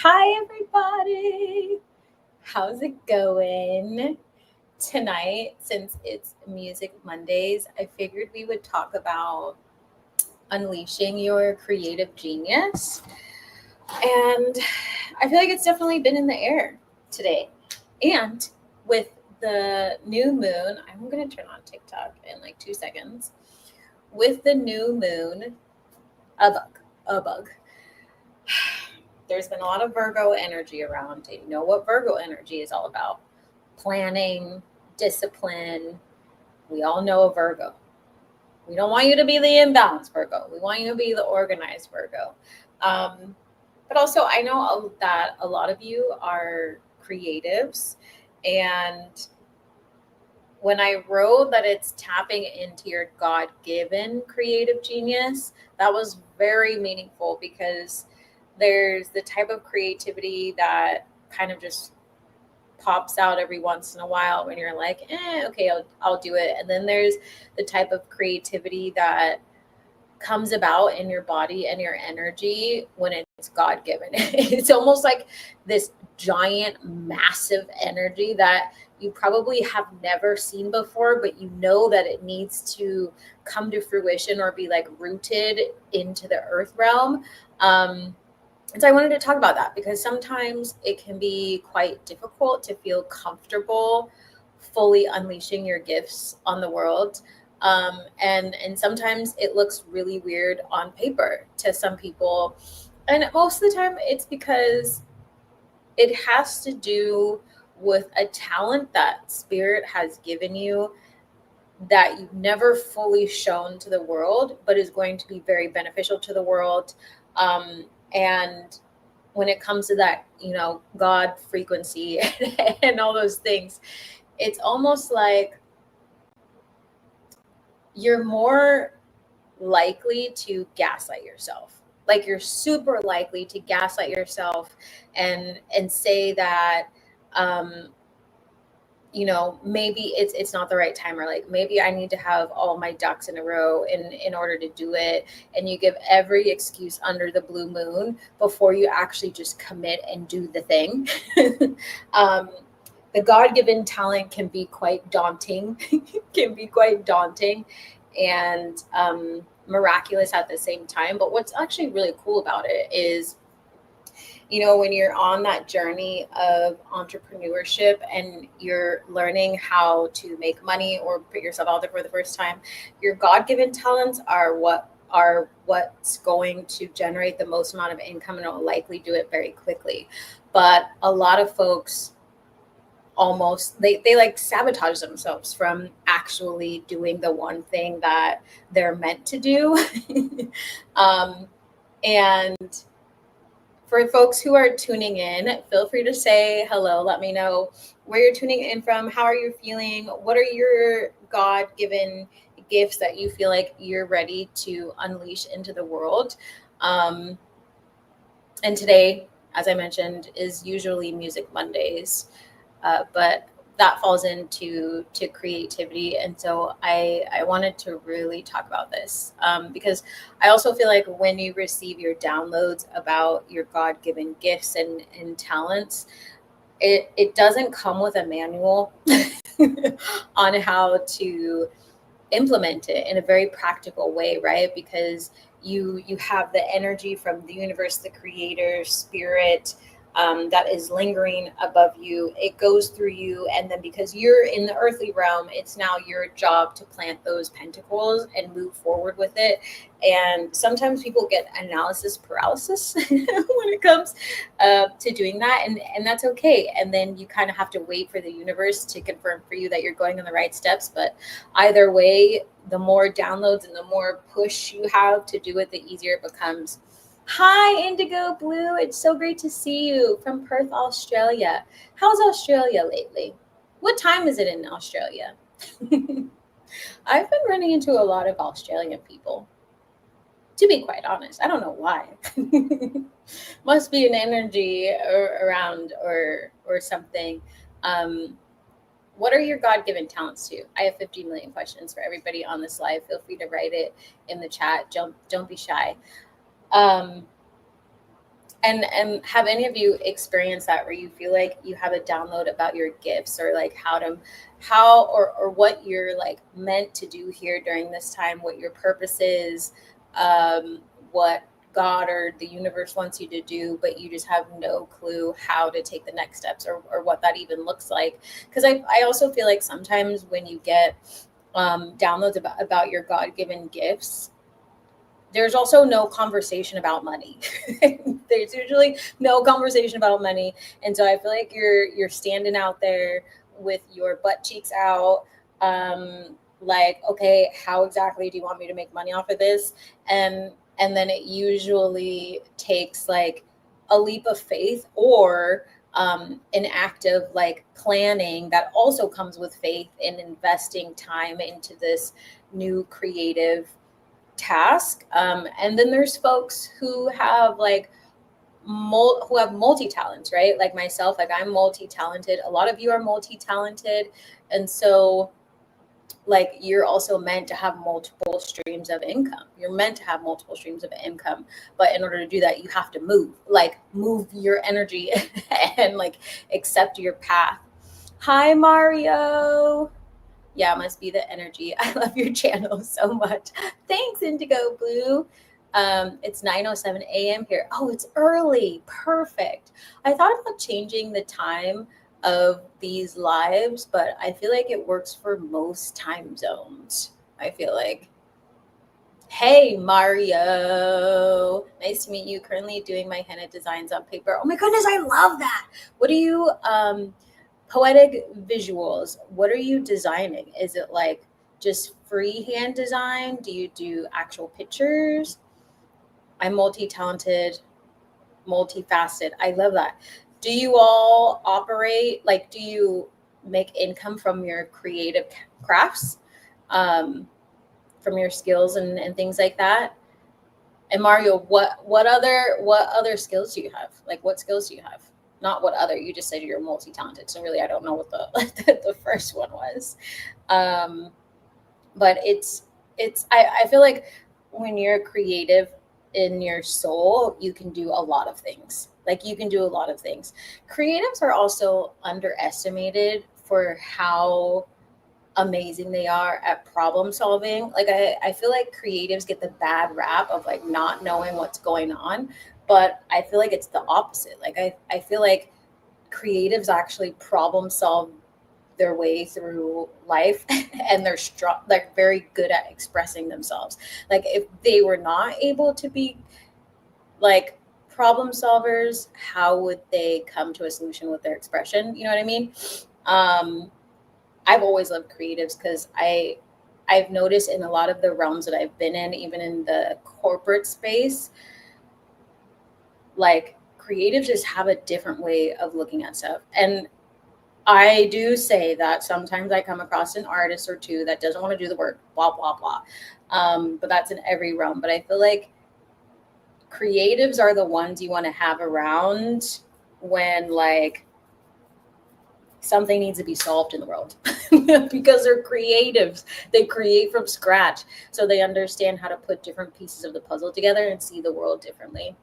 Hi, everybody. How's it going? Tonight, since it's Music Mondays, I figured we would talk about unleashing your creative genius. And I feel like it's definitely been in the air today. And with the new moon, I'm going to turn on TikTok in like 2 seconds. With the new moon, a bug. There's been a lot of Virgo energy around. You know what Virgo energy is all about: planning, discipline. We all know a Virgo. We don't want you to be the imbalanced Virgo. We want you to be the organized Virgo. But also, I know that a lot of you are creatives. And when I wrote that it's tapping into your God given creative genius, that was very meaningful because there's the type of creativity that kind of just pops out every once in a while when you're like, okay, I'll do it. And then there's the type of creativity that comes about in your body and your energy when it's God given. It's almost like this giant, massive energy that you probably have never seen before, but you know that it needs to come to fruition or be like rooted into the earth realm. And so I wanted to talk about that because sometimes it can be quite difficult to feel comfortable fully unleashing your gifts on the world. And sometimes it looks really weird on paper to some people. And most of the time it's because it has to do with a talent that spirit has given you that you've never fully shown to the world, but is going to be very beneficial to the world. And when it comes to that, God frequency and all those things, it's almost like you're more likely to gaslight yourself. Like you're super likely to gaslight yourself and say that maybe it's not the right time, or like maybe I need to have all my ducks in a row in order to do it. And you give every excuse under the blue moon before you actually just commit and do the thing. The God-given talent can be quite daunting, and miraculous at the same time. But what's actually really cool about it is, when you're on that journey of entrepreneurship and you're learning how to make money or put yourself out there for the first time, your God-given talents are what's going to generate the most amount of income, and will likely do it very quickly. But a lot of folks almost they like sabotage themselves from actually doing the one thing that they're meant to do. And for folks who are tuning in, feel free to say hello. Let me know where you're tuning in from. How are you feeling? What are your God-given gifts that you feel like you're ready to unleash into the world? And today, as I mentioned, is usually Music Mondays, but that falls into creativity. And so I wanted to really talk about this because I also feel like when you receive your downloads about your God-given gifts and talents, it doesn't come with a manual on how to implement it in a very practical way, right? Because you have the energy from the universe, the creator, spirit, that is lingering above you. It goes through you, and then because you're in the earthly realm, it's now your job to plant those pentacles and move forward with it. And sometimes people get analysis paralysis when it comes to doing that, and that's okay. And then you kind of have to wait for the universe to confirm for you that you're going in the right steps. But either way, the more downloads and the more push you have to do it, the easier it becomes. Hi, Indigo Blue. It's so great to see you from Perth, Australia. How's Australia lately? What time is it in Australia? I've been running into a lot of Australian people, to be quite honest. I don't know why. Must be an energy around or something. What are your God-given talents too? I have 50 million questions for everybody on this live. Feel free to write it in the chat. Don't be shy. And have any of you experienced that where you feel like you have a download about your gifts, or like or what you're like meant to do here during this time, what your purpose is, what God or the universe wants you to do, but you just have no clue how to take the next steps, or what that even looks like. Because I also feel like sometimes when you get downloads about your God-given gifts, there's also no conversation about money. There's usually no conversation about money. And so I feel like you're standing out there with your butt cheeks out, like, okay, how exactly do you want me to make money off of this? And then it usually takes like a leap of faith, or an act of like planning that also comes with faith in investing time into this new creative task. And then there's folks who have like who have multi talents, right? Like myself, like I'm multi talented. A lot of you are multi talented, and so like you're also meant to have multiple streams of income. You're meant to have multiple streams of income, but in order to do that, you have to move your energy and like accept your path. Hi, Mario. Yeah, it must be the energy. I love your channel so much. Thanks, Indigo Blue. It's 9:07 a.m. here. Oh, it's early. Perfect. I thought about changing the time of these lives, but I feel like it works for most time zones. I feel like. Hey, Mario. Nice to meet you. Currently doing my henna designs on paper. Oh my goodness, I love that. What do you poetic visuals, what are you designing? Is it like just freehand design? Do you do actual pictures? I'm multi-talented, multifaceted. I love that. Do you all operate, like, do you make income from your creative crafts, from your skills and things like that? And Mario, what other skills do you have? Like, what skills do you have? Not what other. You just said you're multi-talented, so really, I don't know what the the first one was. But I feel like when you're creative in your soul, you can do a lot of things. Like you can do a lot of things. Creatives are also underestimated for how amazing they are at problem solving. Like I feel like creatives get the bad rap of like not knowing what's going on, but I feel like it's the opposite. Like I feel like creatives actually problem solve their way through life and they're strong, like very good at expressing themselves. Like if they were not able to be like problem solvers, how would they come to a solution with their expression? You know what I mean? I've always loved creatives because I've noticed in a lot of the realms that I've been in, even in the corporate space, like creatives just have a different way of looking at stuff. And I do say that sometimes I come across an artist or two that doesn't want to do the work, blah, blah, blah. But that's in every realm. But I feel like creatives are the ones you want to have around when like something needs to be solved in the world because they're creatives. They create from scratch. So they understand how to put different pieces of the puzzle together and see the world differently.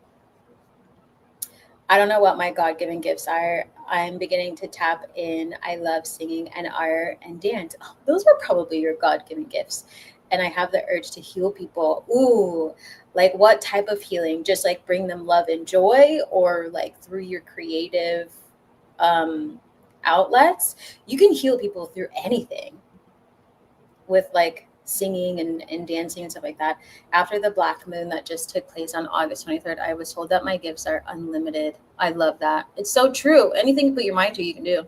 I don't know what my God-given gifts are. I'm beginning to tap in. I love singing and art and dance. Oh, those were probably your God-given gifts. And I have the urge to heal people. Ooh, like what type of healing? Just like bring them love and joy, or like through your creative outlets? You can heal people through anything with like singing and dancing and stuff like that. After the black moon that just took place on August 23rd, I was told that my gifts are unlimited. I love that. It's so true. Anything you put your mind to, you can do.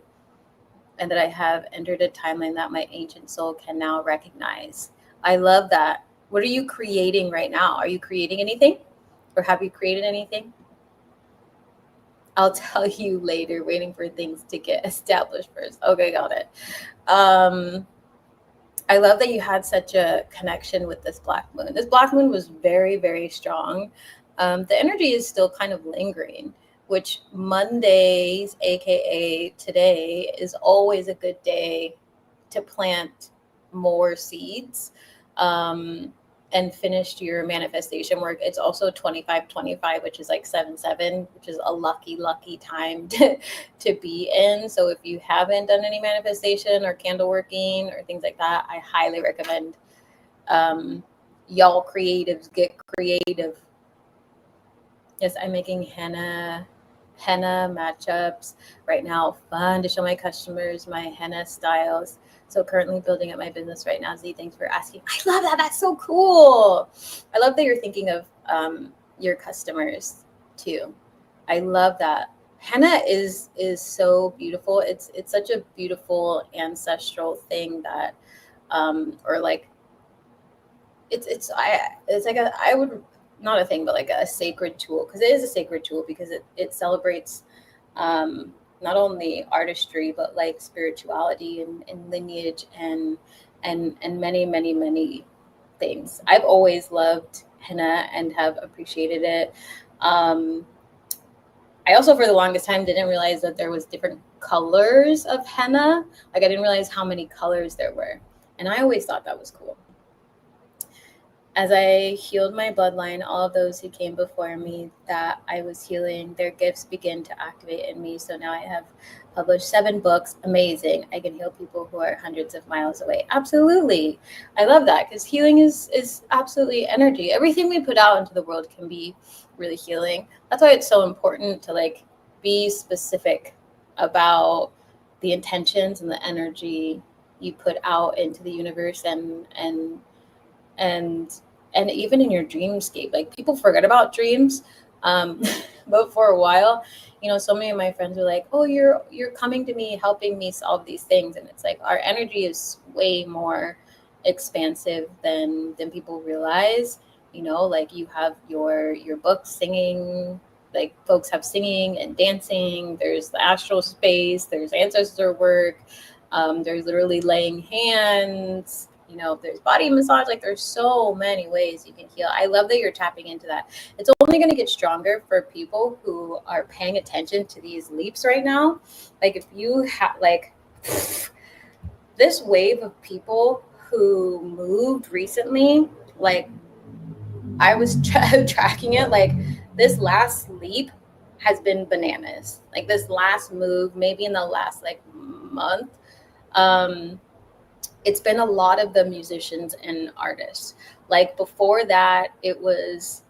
And that I have entered a timeline that my ancient soul can now recognize. I love that. What are you creating right now? Are you creating anything? Or have you created anything? I'll tell you later, waiting for things to get established first. Okay, got it. I love that you had such a connection with this black moon. This black moon was very, very strong. The energy is still kind of lingering, which Mondays, aka today, is always a good day to plant more seeds. and finished your manifestation work, it's also 25-25, which is like 7-7, which is a lucky time to be in. So if you haven't done any manifestation or candle working or things like that, I highly recommend y'all creatives get creative. Yes, I'm making henna matchups right now. Fun to show my customers my henna styles. So currently building up my business right now. Z, thanks for asking. I love that. That's so cool. I love that you're thinking of your customers too. I love that. Henna is so beautiful. It's such a beautiful ancestral thing that or like it's like a, I would, not a thing, but like a sacred tool, because it is a sacred tool, because it celebrates not only artistry but like spirituality and lineage and many things. I've always loved henna and have appreciated it. I also, for the longest time, didn't realize that there was different colors of henna. Like I didn't realize how many colors there were, and I always thought that was cool. As I healed my bloodline, all of those who came before me that I was healing, their gifts begin to activate in me. So now I have published 7 books. Amazing. I can heal people who are hundreds of miles away. Absolutely. I love that, because healing is absolutely energy. Everything we put out into the world can be really healing. That's why it's so important to like be specific about the intentions and the energy you put out into the universe, and even in your dreamscape. Like people forget about dreams, but for a while, so many of my friends were like, oh, you're coming to me, helping me solve these things. And it's like our energy is way more expansive than people realize. Like you have your books singing, like folks have singing and dancing, there's the astral space, there's ancestor work, there's literally laying hands, there's body massage. Like there's so many ways you can heal. I love that you're tapping into that. It's only going to get stronger for people who are paying attention to these leaps right now. Like if you have like this wave of people who moved recently, like I was tracking it, like this last leap has been bananas. Like this last move, maybe in the last like month, it's been a lot of the musicians and artists. Like before that, it was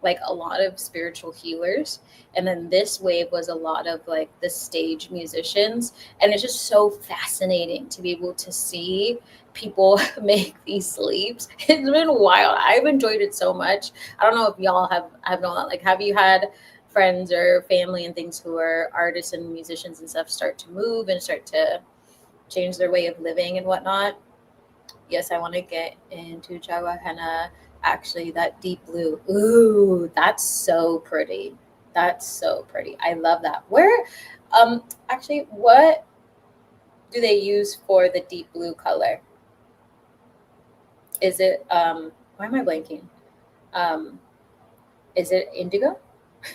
like a lot of spiritual healers. And then this wave was a lot of like the stage musicians. And it's just so fascinating to be able to see people make these leaps. It's been wild. I've enjoyed it so much. I don't know if y'all have known that. Like, have you had friends or family and things who are artists and musicians and stuff start to move and start to change their way of living and whatnot? Yes, I want to get into Jawa henna. Actually, that deep blue. Ooh, that's so pretty. That's so pretty. I love that. Where, actually, what do they use for the deep blue color? Is it, why am I blanking? Is it indigo?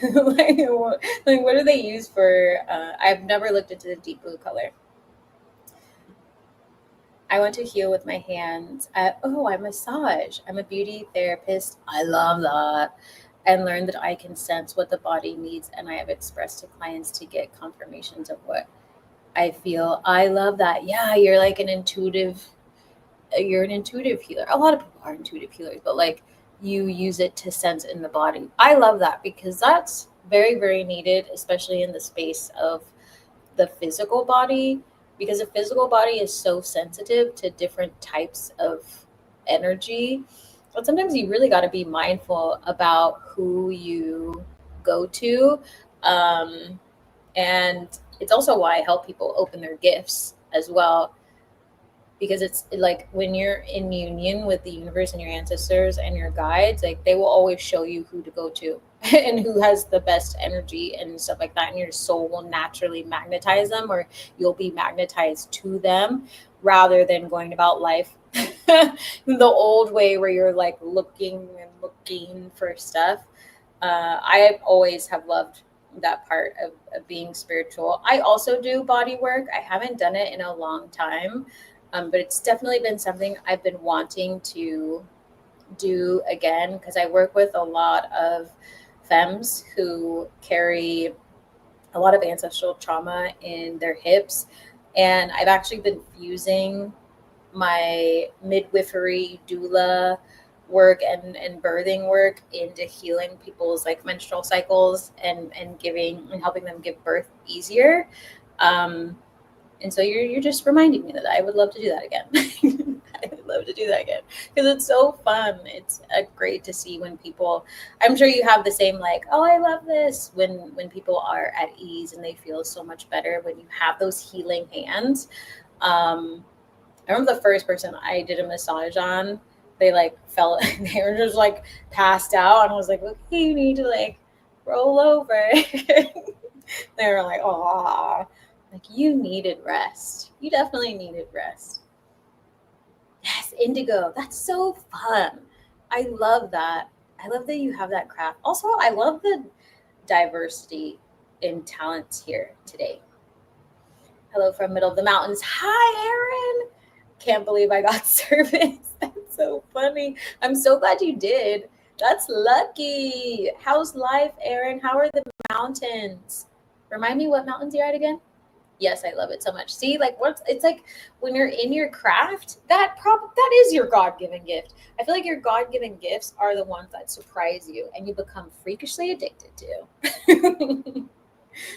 like what do they use for, I've never looked into the deep blue color. I want to heal with my hands. I massage. I'm a beauty therapist. I love that. And learn that I can sense what the body needs. And I have expressed to clients to get confirmations of what I feel. I love that. Yeah, you're an intuitive healer. A lot of people are intuitive healers, but like you use it to sense in the body. I love that, because that's very, very needed, especially in the space of the physical body, because the physical body is so sensitive to different types of energy. But sometimes you really got to be mindful about who you go to. And it's also why I help people open their gifts as well, because it's like when you're in union with the universe and your ancestors and your guides, like they will always show you who to go to and who has the best energy and stuff like that, and your soul will naturally magnetize them, or you'll be magnetized to them, rather than going about life the old way where you're like looking for stuff. I always have loved that part of being spiritual. I also do body work. I haven't done it in a long time, but it's definitely been something I've been wanting to do again, because I work with a lot of femmes who carry a lot of ancestral trauma in their hips. And I've actually been fusing my midwifery doula work and birthing work into healing people's like menstrual cycles and giving and helping them give birth easier. Um, and so you're just reminding me that I would love to do that again. I would love to do that again because it's so fun. It's great to see when people. I'm sure you have the same like, oh, I love this when people are at ease and they feel so much better when you have those healing hands. I remember the first person I did a massage on, they like fell, they were just like passed out, and I was like, okay, you need to like roll over. They were like, oh, like you needed rest. You definitely needed rest. Yes, indigo. That's so fun. I love that. I love that you have that craft. Also, I love the diversity in talents here today. Hello from middle of the mountains. Hi, Aaron. Can't believe I got service. That's so funny. I'm so glad you did. That's lucky. How's life, Aaron? How are the mountains? Remind me what mountains you're at again? Yes, I love it so much. See, like what's it's like when you're in your craft, that is your God-given gift. I feel like your God-given gifts are the ones that surprise you and you become freakishly addicted to.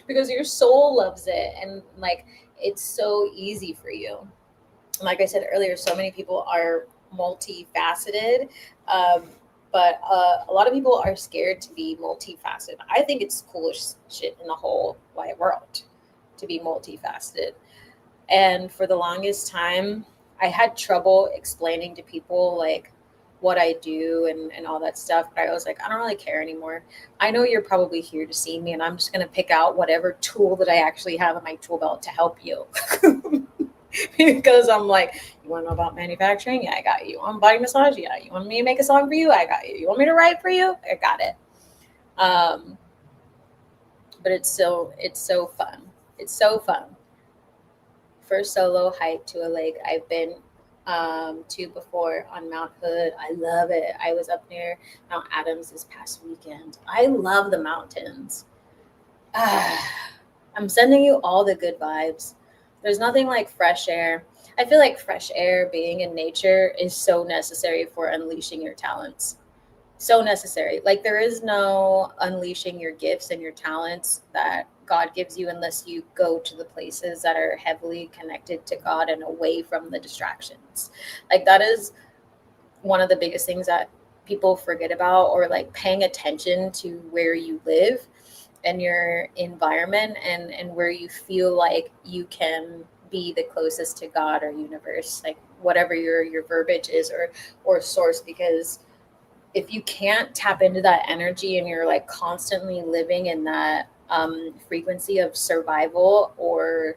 Because your soul loves it and like it's so easy for you. Like I said earlier, so many people are multifaceted, um, but a lot of people are scared to be multifaceted. I think it's coolest shit in the whole wide world to be multifaceted. And for the longest time, I had trouble explaining to people like what I do and all that stuff. But I was like, I don't really care anymore. I know you're probably here to see me, and I'm just going to pick out whatever tool that I actually have in my tool belt to help you. Because I'm like, you want to know about manufacturing? Yeah, I got you. You want body massage? Yeah. You want me to make a song for you? I got you. You want me to write for you? I got it. Um, but it's so fun. It's so fun. First solo hike to a lake I've been to before on Mount Hood. I love it. I was up near Mount Adams this past weekend. I love the mountains. Ah, I'm sending you all the good vibes. There's nothing like fresh air. I feel like fresh air, being in nature, is so necessary for unleashing your talents. So necessary. Like there is no unleashing your gifts and your talents that God gives you unless you go to the places that are heavily connected to God and away from the distractions. Like that is one of the biggest things that people forget about, or like paying attention to where you live and your environment and where you feel like you can be the closest to God or universe, like whatever your verbiage is or source. Because if you can't tap into that energy and you're like constantly living in that frequency of survival or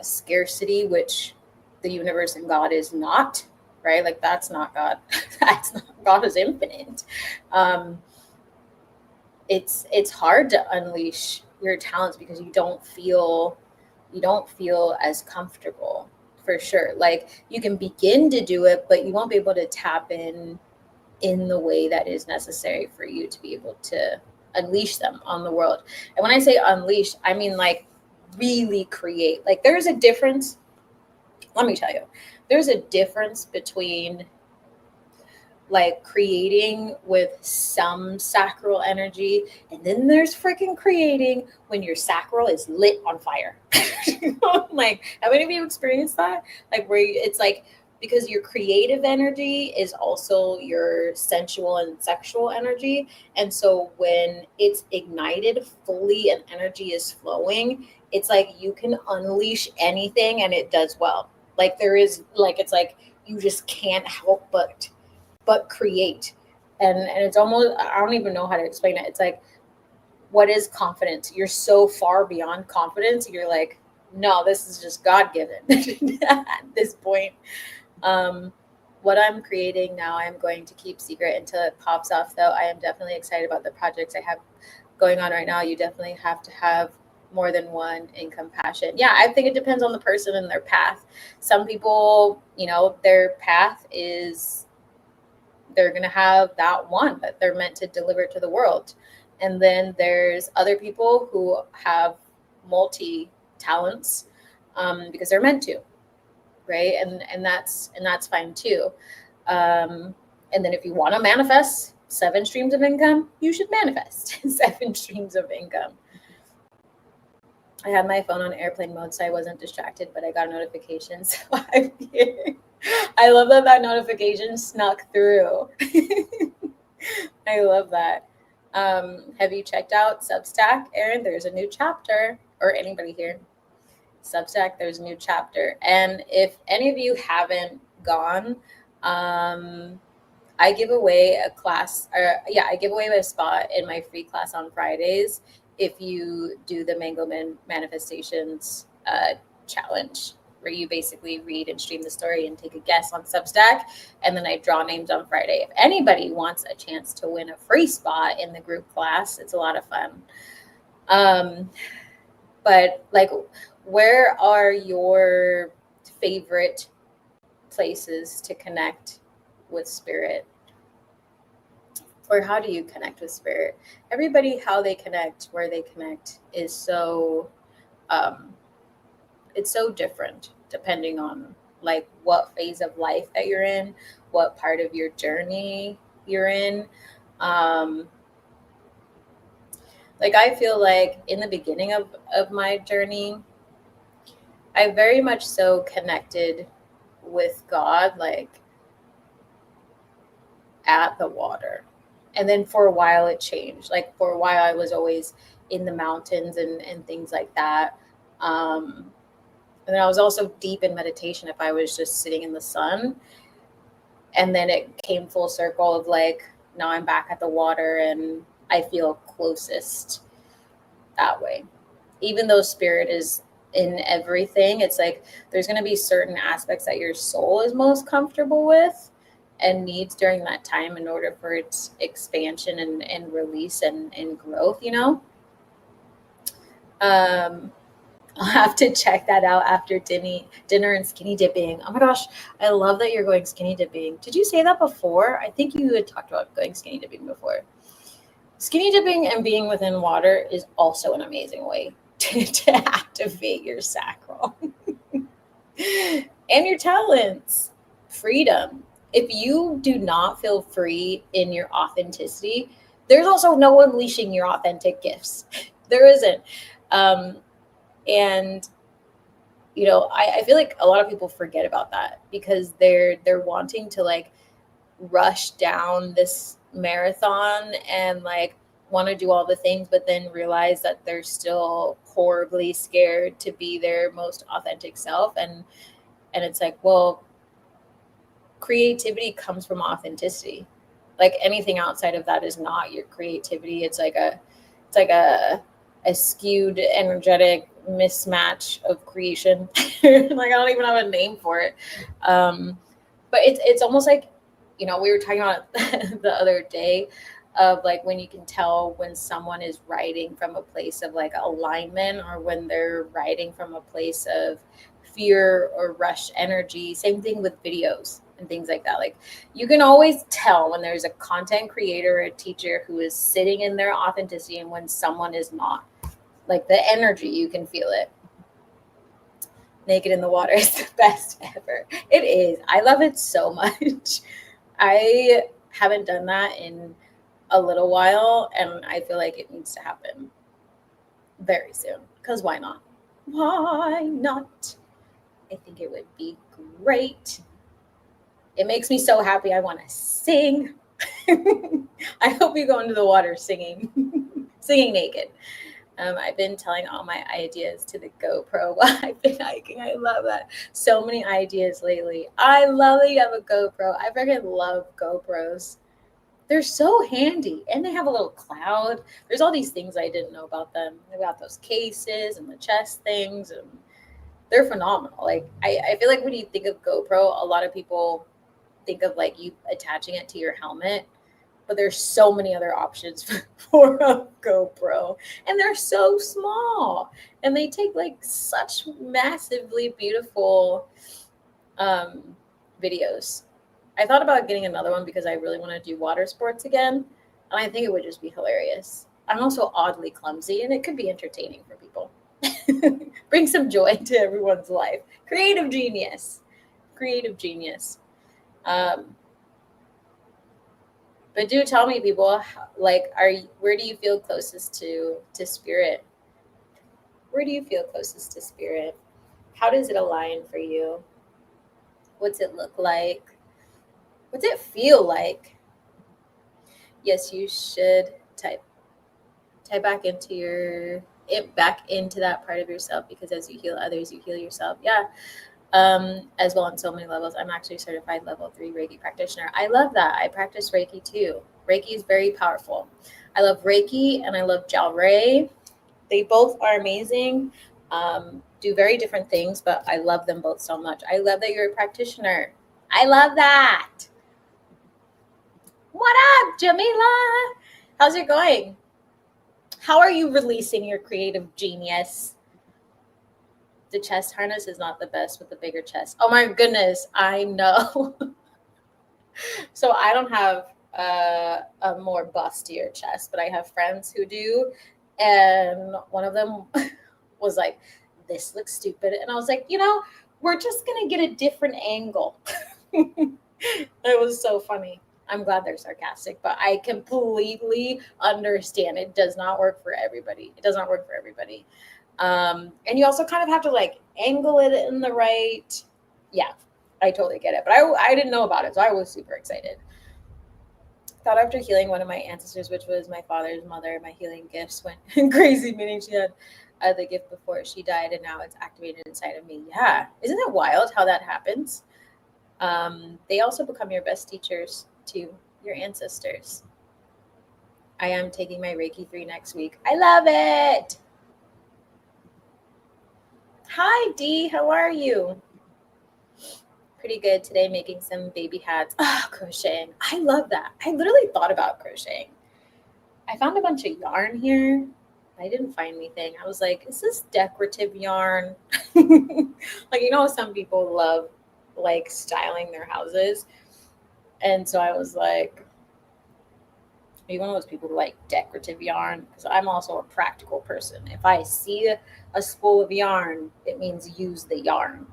scarcity, which the universe and God is not, right? Like that's not God. That's not God, is infinite. Um, it's hard to unleash your talents because you don't feel as comfortable, for sure. Like you can begin to do it, but you won't be able to tap in the way that is necessary for you to be able to unleash them on the world. And when I say unleash, I mean like really create. Like there's a difference. Let me tell you, there's a difference between like creating with some sacral energy, and then there's freaking creating when your sacral is lit on fire. Like, have any of you experienced that? Like, where it's like, because your creative energy is also your sensual and sexual energy. And so when it's ignited fully and energy is flowing, it's like you can unleash anything and it does well. Like, there is, like, it's like you just can't help but create. And it's almost, I don't even know how to explain it. It's like, what is confidence? You're so far beyond confidence. You're like, no, this is just God given at this point. Um, what I'm creating now, I'm going to keep secret until it pops off, though. I am definitely excited about the projects I have going on right now. You definitely have to have more than one in compassion. Yeah, I think it depends on the person and their path. Some people, their path is they're going to have that one that they're meant to deliver to the world. And then there's other people who have multi talents because they're meant to, right? And that's fine too. And then if you want to manifest 7 streams of income, you should manifest 7 streams of income. I had my phone on airplane mode, so I wasn't distracted, but I got a notification. So I love that notification snuck through. I love that. Have you checked out Substack, Erin? There's a new chapter, or anybody here. Substack, there's a new chapter. And if any of you haven't gone, I give away a class, I give away a spot in my free class on Fridays if you do the Mango Manifestations challenge, where you basically read and stream the story and take a guess on Substack, and then I draw names on Friday. If anybody wants a chance to win a free spot in the group class, it's a lot of fun. But like, where are your favorite places to connect with spirit? Or how do you connect with spirit? Everybody, how they connect, where they connect is so, it's so different depending on like what phase of life that you're in, what part of your journey you're in. Like, I feel like in the beginning of my journey, I very much so connected with God, like at the water. And then for a while it changed. Like for a while I was always in the mountains and things like that. And then I was also deep in meditation if I was just sitting in the sun. And then it came full circle of like, now I'm back at the water and I feel closest that way. Even though spirit is in everything, it's like there's going to be certain aspects that your soul is most comfortable with and needs during that time in order for its expansion and release and growth, you know? I'll have to check that out after dinner and skinny dipping. Oh my gosh, I love that you're going skinny dipping. Did you say that before? I think you had talked about going skinny dipping before. Skinny dipping and being within water is also an amazing way to activate your sacral and your talents. Freedom. If you do not feel free in your authenticity, there's also no unleashing your authentic gifts. There isn't. And you know, I feel like a lot of people forget about that because they're wanting to like rush down this marathon and like want to do all the things, but then realize that they're still horribly scared to be their most authentic self. And it's like, well, creativity comes from authenticity. Like anything outside of that is not your creativity. It's like a skewed energetic mismatch of creation. Like I don't even have a name for it. But it's almost like, you know, we were talking about the other day of like when you can tell when someone is writing from a place of like alignment or when they're writing from a place of fear or rush energy. Same thing with videos and things like that. Like you can always tell when there's a content creator or a teacher who is sitting in their authenticity and when someone is not. Like the energy, you can feel it. Naked in the water is the best ever. It is. I love it so much. I haven't done that in a little while, and I feel like it needs to happen very soon. Because why not? Why not? I think it would be great. It makes me so happy. I want to sing. I hope you go into the water singing naked. I've been telling all my ideas to the GoPro while I've been hiking. I love that. So many ideas lately. I love that you have a GoPro. I freaking love GoPros. They're so handy. And they have a little cloud. There's all these things I didn't know about them. They got those cases and the chest things. And they're phenomenal. Like I feel like when you think of GoPro, a lot of people think of like you attaching it to your helmet. But there's so many other options for a GoPro, and they're so small, and they take like such massively beautiful videos. I thought about getting another one because I really want to do water sports again. And I think it would just be hilarious. I'm also oddly clumsy and it could be entertaining for people. Bring some joy to everyone's life. Creative genius. Creative genius. But do tell me, people, like, where do you feel closest to spirit? Where do you feel closest to spirit? How does it align for you? What's it look like? What's it feel like? Yes, you should type back into that part of yourself, because as you heal others, you heal yourself. Yeah. As well on so many levels. I'm actually a certified level 3 Reiki practitioner. I love that. I practice Reiki too. Reiki is very powerful. I love Reiki and I love Jal Ray. They both are amazing. Do very different things, but I love them both so much. I love that you're a practitioner. I love that. What up, Jamila? How's it going? How are you releasing your creative genius? The chest harness is not the best with the bigger chest. Oh my goodness, I know. So I don't have a more bustier chest, but I have friends who do. And one of them was like, this looks stupid. And I was like, we're just going to get a different angle. It was so funny. I'm glad they're sarcastic, but I completely understand. It does not work for everybody. It does not work for everybody. And you also kind of have to like angle it in the right. Yeah, I totally get it. But I didn't know about it, so I was super excited. Thought after healing one of my ancestors, which was my father's mother, my healing gifts went crazy, meaning she had the gift before she died, and now it's activated inside of me. Yeah, isn't it wild how that happens? They also become your best teachers to your ancestors. I am taking my Reiki 3 next week. I love it. Hi, Dee. How are you? Pretty good today, making some baby hats. Crocheting. I love that. I literally thought about crocheting. I found a bunch of yarn here. I didn't find anything. I was like, is this decorative yarn? Like, some people love like styling their houses. And so I was like, are you one of those people who like decorative yarn? Because I'm also a practical person. If I see a spool of yarn, it means use the yarn.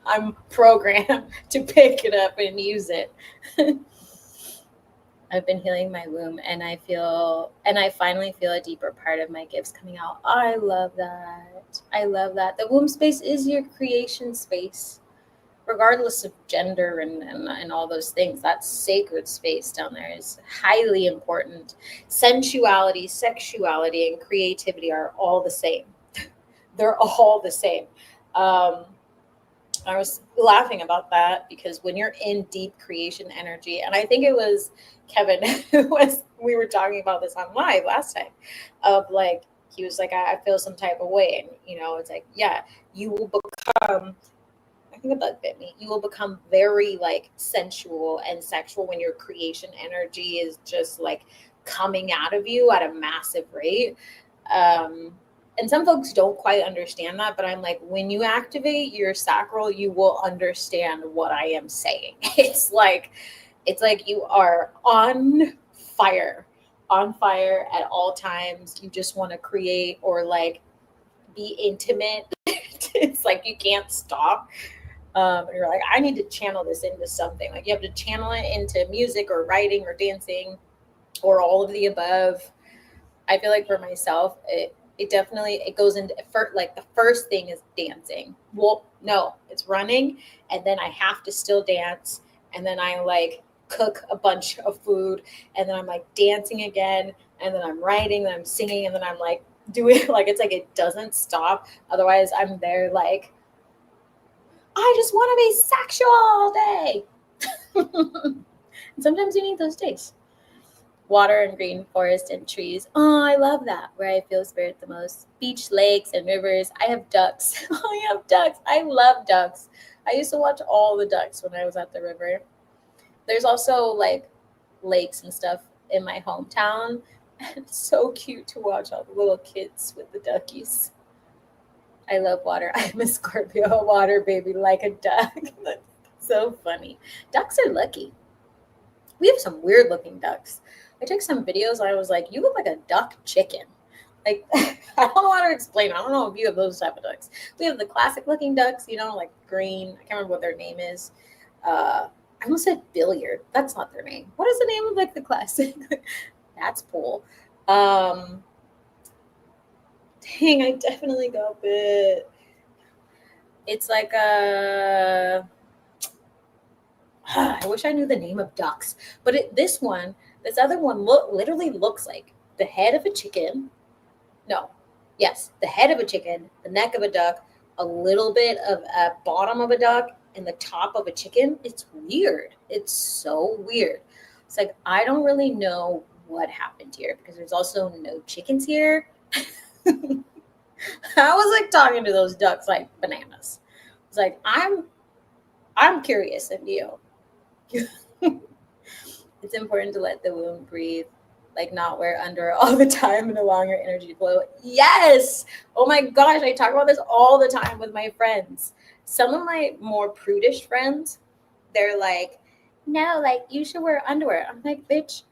I'm programmed to pick it up and use it. I've been healing my womb and I finally feel a deeper part of my gifts coming out. I love that. I love that. The womb space is your creation space, regardless of gender and all those things. That sacred space down there is highly important. Sensuality, sexuality, and creativity are all the same. They're all the same. I was laughing about that because when you're in deep creation energy, and I think it was Kevin we were talking about this on live last time, of like, he was like, I feel some type of way. And, it's like, yeah, you will become, I think the bug bit me, you will become very like sensual and sexual when your creation energy is just like coming out of you at a massive rate. And some folks don't quite understand that, but I'm like, when you activate your sacral, you will understand what I am saying. It's like you are on fire at all times. You just want to create or like be intimate. It's like you can't stop. You're like, I need to channel this into something. Like you have to channel it into music or writing or dancing or all of the above. I feel like for myself, it definitely, it goes into, like the first thing is dancing. Well, no, it's running. And then I have to still dance. And then I like cook a bunch of food. And then I'm like dancing again. And then I'm writing, then I'm singing. And then I'm like doing, like, it's like, it doesn't stop. Otherwise I'm there like, I just want to be sexual all day. And sometimes you need those days. Water and green forest and trees. Oh, I love that. Where I feel spirit the most. Beach, lakes, and rivers. I have ducks. Oh, you have ducks. I love ducks. I used to watch all the ducks when I was at the river. There's also like lakes and stuff in my hometown. It's so cute to watch all the little kids with the duckies. I love water. I'm a Scorpio, water baby, like a duck. That's So funny. Ducks are lucky. We have some weird looking ducks. I took some videos and I was like, you look like a duck chicken. Like, I don't know how to explain it. I don't know if you have those type of ducks. We have the classic looking ducks, like green. I can't remember what their name is. I almost said billiard. That's not their name. What is the name of like the classic? That's pool. Dang, I definitely got bit. It's like a. I wish I knew the name of ducks, but this other one literally looks like the head of a chicken. No, yes, the head of a chicken, the neck of a duck, a little bit of a bottom of a duck, and the top of a chicken. It's weird. It's so weird. It's like I don't really know what happened here because there's also no chickens here. I was like talking to those ducks like bananas. It's like I'm curious and you. It's important to let the womb breathe, like not wear under all the time and allowing your energy to flow. Yes. Oh my gosh, I talk about this all the time with my friends. Some of my more prudish friends, they're like, no, like you should wear underwear. I'm like, bitch,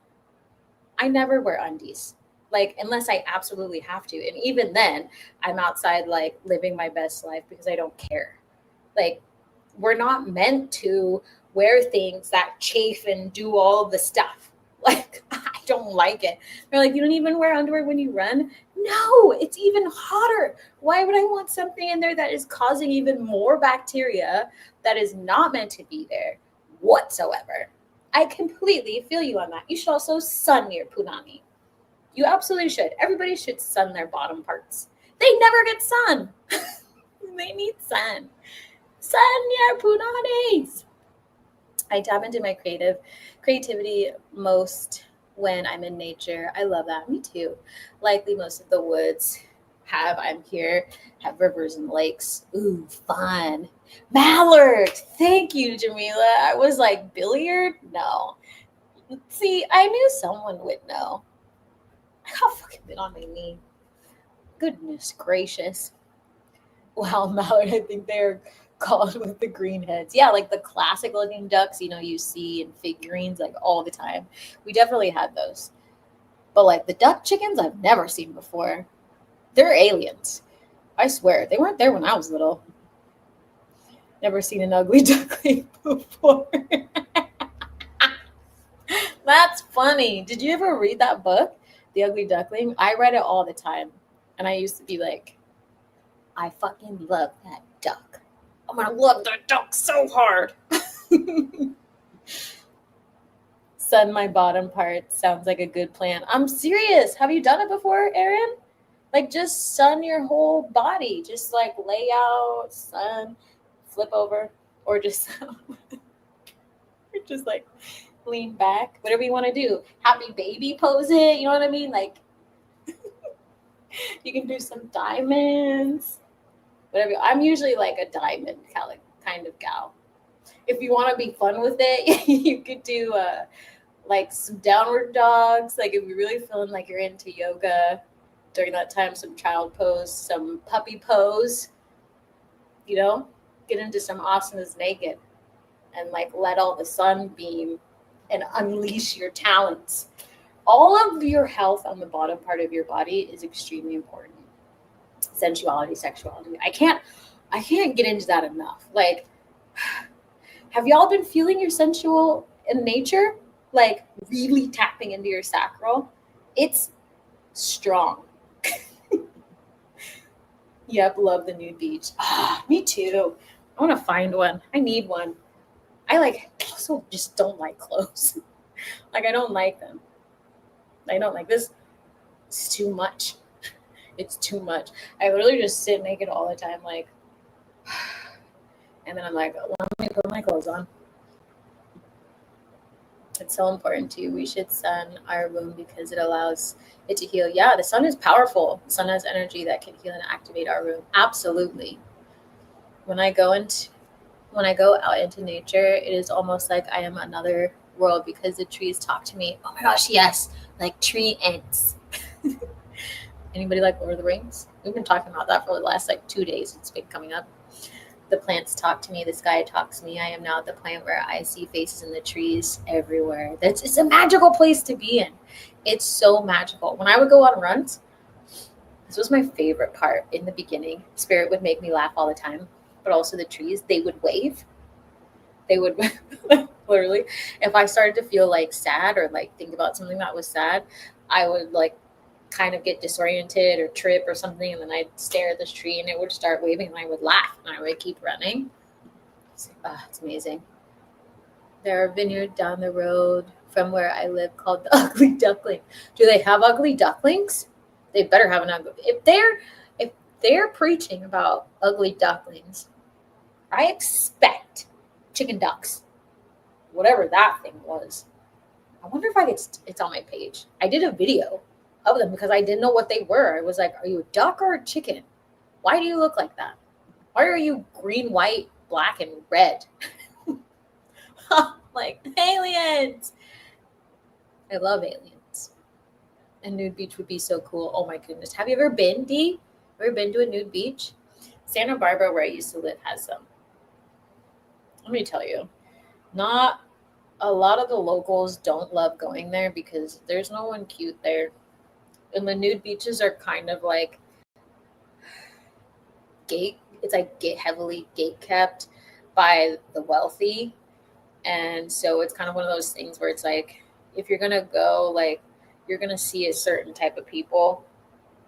I never wear undies. Like, unless I absolutely have to. And even then, I'm outside, like, living my best life because I don't care. Like, we're not meant to wear things that chafe and do all the stuff. Like, I don't like it. They're like, you don't even wear underwear when you run? No, it's even hotter. Why would I want something in there that is causing even more bacteria that is not meant to be there whatsoever? I completely feel you on that. You should also sun your punani. You absolutely should. Everybody should sun their bottom parts. They never get sun. They need sun. Sun your punanis. I tap into my creativity most when I'm in nature. I love that. Me too. Likely most of the woods I'm here, have rivers and lakes. Ooh, fun. Mallard. Thank you, Jamila. I was like, billiard? No. See, I knew someone would know. I got fucking bit on my knee. Goodness gracious. Wow, mallard, I think they're called with the green heads. Yeah, like the classic looking ducks, you see in figurines like all the time. We definitely had those. But like the duck chickens, I've never seen before. They're aliens. I swear. They weren't there when I was little. Never seen an ugly duckling before. That's funny. Did you ever read that book, The Ugly Duckling? I read it all the time. And I used to be like, I fucking love that duck. I'm going to love that duck so hard. Sun my bottom part sounds like a good plan. I'm serious. Have you done it before, Erin? Like just sun your whole body. Just like lay out, sun, flip over, or just like lean back. Whatever you want to do. Happy baby pose it. You know what I mean? Like you can do some diamonds. Whatever. I'm usually like a diamond kind of gal. If you want to be fun with it, you could do like some downward dogs. Like if you're really feeling like you're into yoga during that time, some child pose, some puppy pose, get into some asanas naked and like let all the sun beam and unleash your talents. All of your health on the bottom part of your body is extremely important. Sensuality, sexuality. I can't get into that enough. Like, have y'all been feeling your sensual in nature? Like really tapping into your sacral? It's strong. Yep, love the nude beach. Me too. I want to find one. I need one. I also just don't like clothes. Like I don't like them. I don't like this. It's too much. It's too much. I literally just sit naked all the time, like, and then I'm like, let me put my clothes on. It's so important too. We should sun our womb because it allows it to heal. Yeah, the sun is powerful. The sun has energy that can heal and activate our womb. Absolutely. When I go out into nature, it is almost like I am another world because the trees talk to me. Oh my gosh, yes, like tree ants. Anybody like Lord of the Rings? We've been talking about that for the last 2 days. It's been coming up. The plants talk to me, the sky talks to me. I am now at the point where I see faces in the trees everywhere. It's a magical place to be in. It's so magical. When I would go on runs, this was my favorite part in the beginning. Spirit would make me laugh all the time, but also the trees, they would wave. They would literally, if I started to feel like sad or like think about something that was sad, I would like kind of get disoriented or trip or something, and then I'd stare at this tree and it would start waving and I would laugh and I would keep running. It's amazing. There are vineyards down the road from where I live called the Ugly Duckling. Do they have ugly ducklings? They better have an ugly. If they're preaching about ugly ducklings, I expect chicken ducks, whatever that thing was. I wonder if it's on my page. I did a video of them because I didn't know what they were. I was like, are you a duck or a chicken? Why do you look like that? Why are you green, white, black, and red? Like aliens. I love aliens. A nude beach would be so cool. Oh my goodness. Have you ever been, Dee? Ever been to a nude beach? Santa Barbara, where I used to live, has some. Let me tell you, not a lot of the locals don't love going there because there's no one cute there. And the nude beaches are kind of like it's like heavily gate kept by the wealthy. And so it's kind of one of those things where it's like, if you're going to go, like, you're going to see a certain type of people,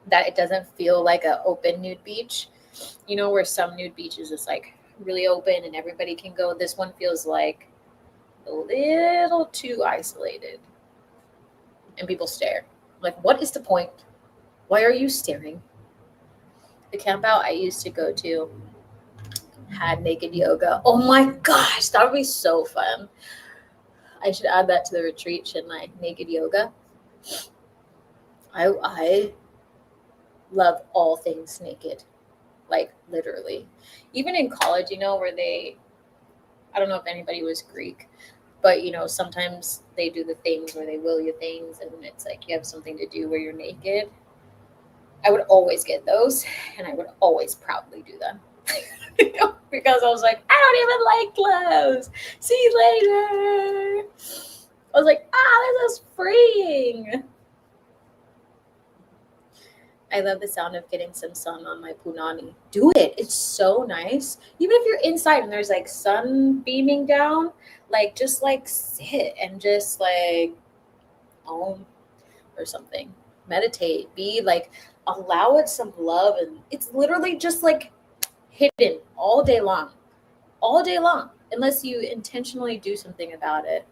that it doesn't feel like an open nude beach. You know, where some nude beaches is like really open and everybody can go. This one feels like a little too isolated. And people stare. Like, what is the point? Why are you staring? The camp out I used to go to had naked yoga. Oh my gosh, that would be so fun. I should add that to the retreat, shouldn't I? Naked yoga. I love all things naked. Like, literally. Even in college, you know, where I don't know if anybody was Greek, but, you know, sometimes they do the things where they will you things and it's like you have something to do where you're naked. I would always get those and I would always proudly do them. Because I was like, I don't even like clothes. See you later. I was like, this is freeing. I love the sound of getting some sun on my punani. Do it. It's so nice. Even if you're inside and there's like sun beaming down, like just like sit and just like or something. Meditate. Be like, allow it some love. And it's literally just like hidden all day long. All day long. Unless you intentionally do something about it.